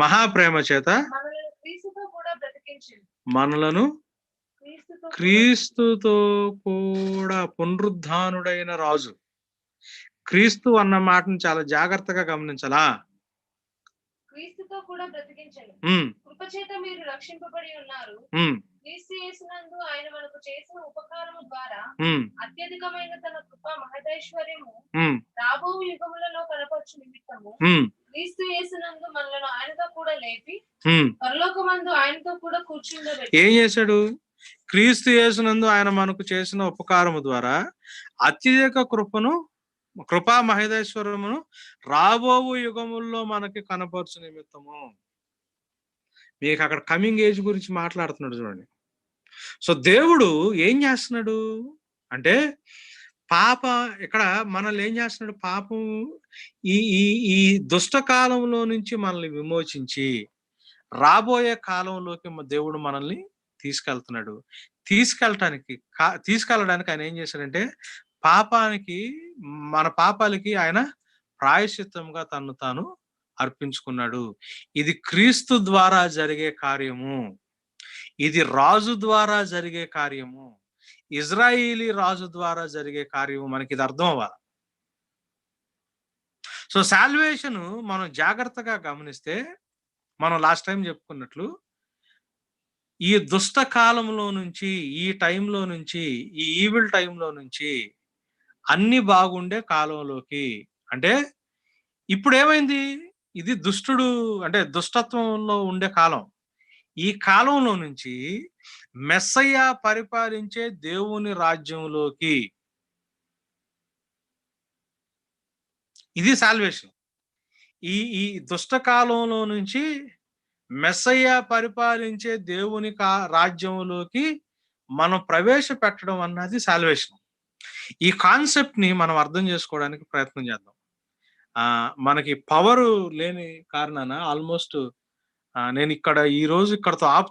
మహాప్రేమ చేత మనలను క్రీస్తుతో కూడా బ్రతికించింది. మనలను క్రీస్తుతో కూడా పునరుద్ధానుడైన రాజు. క్రీస్తు అన్న మాటను చాలా జాగ్రత్తగా గమనించాలా. క్రీస్తుతో కూడా బ్రతికించను. కృపచేత మీరు రక్షింపబడి ఉన్నారు. క్రీస్తు యేసునందు ఆయన మనకు చేసిన ఉపకారము ద్వారా అత్యధికమైన తన కృప మహదైశ్వర్యము రాబో యుగములలో కనపరచు నిమిత్తము క్రీస్తు యేసునందు మనలను ఆయనతో కూడా లేపి పరలోకమందు ఆయనతో కూడా కూర్చుండబెట్టి. ఏం చేశాడు? క్రీస్తు యేసునందు ఆయన మనకు చేసిన ఉపకారము ద్వారా అత్యధిక కృపా మహేశ్వరమును రాబోవు యుగముల్లో మనకి కనపరచు నిమిత్తము. మీకు అక్కడ కమింగ్ ఏజ్ గురించి మాట్లాడుతున్నాడు చూడండి. సో దేవుడు ఏం చేస్తున్నాడు అంటే ఇక్కడ మనల్ని ఏం చేస్తున్నాడు? పాపం ఈ దుష్ట కాలంలో నుంచి మనల్ని విమోచించి రాబోయే కాలంలోకి దేవుడు మనల్ని తీసుకెళ్తున్నాడు. తీసుకెళ్ళడానికి ఆయన ఏం చేశాడంటే మన పాపాలకి ఆయన ప్రాయశ్చిత్తంగా తను తాను అర్పించుకున్నాడు. ఇది క్రీస్తు ద్వారా జరిగే కార్యము. ఇది రాజు ద్వారా జరిగే కార్యము. ఇజ్రాయేలీ రాజు ద్వారా జరిగే కార్యము. మనకి ఇది అర్థం అవ్వాలి. సో సాల్వేషన్ మనం జాగ్రత్తగా గమనిస్తే, మనం లాస్ట్ టైం చెప్పుకున్నట్లు ఈ దుష్ట కాలంలో నుంచి, ఈ టైంలో నుంచి, ఈ ఈవిల్ టైంలో నుంచి అన్ని బాగుండే కాలంలోకి, అంటే ఇప్పుడు ఏమైంది? ఇది దుష్టత్వంలో ఉండే కాలం. ఈ కాలంలో నుంచి మెస్సయ్య పరిపాలించే దేవుని రాజ్యంలోకి, ఇది సాల్వేషన్. ఈ దుష్ట కాలంలో నుంచి మెస్సయ్య పరిపాలించే దేవుని రాజ్యంలోకి మనం ప్రవేశపెట్టడం అన్నది సాల్వేషన్. ఈ కాన్సెప్ట్ ని మనం అర్థం చేసుకోవడానికి ప్రయత్నం చేద్దాం. మనకి పవర్ లేని కారణాన ఆల్మోస్ట్ నేను ఈ రోజు ఇక్కడతో ఆపుతాను.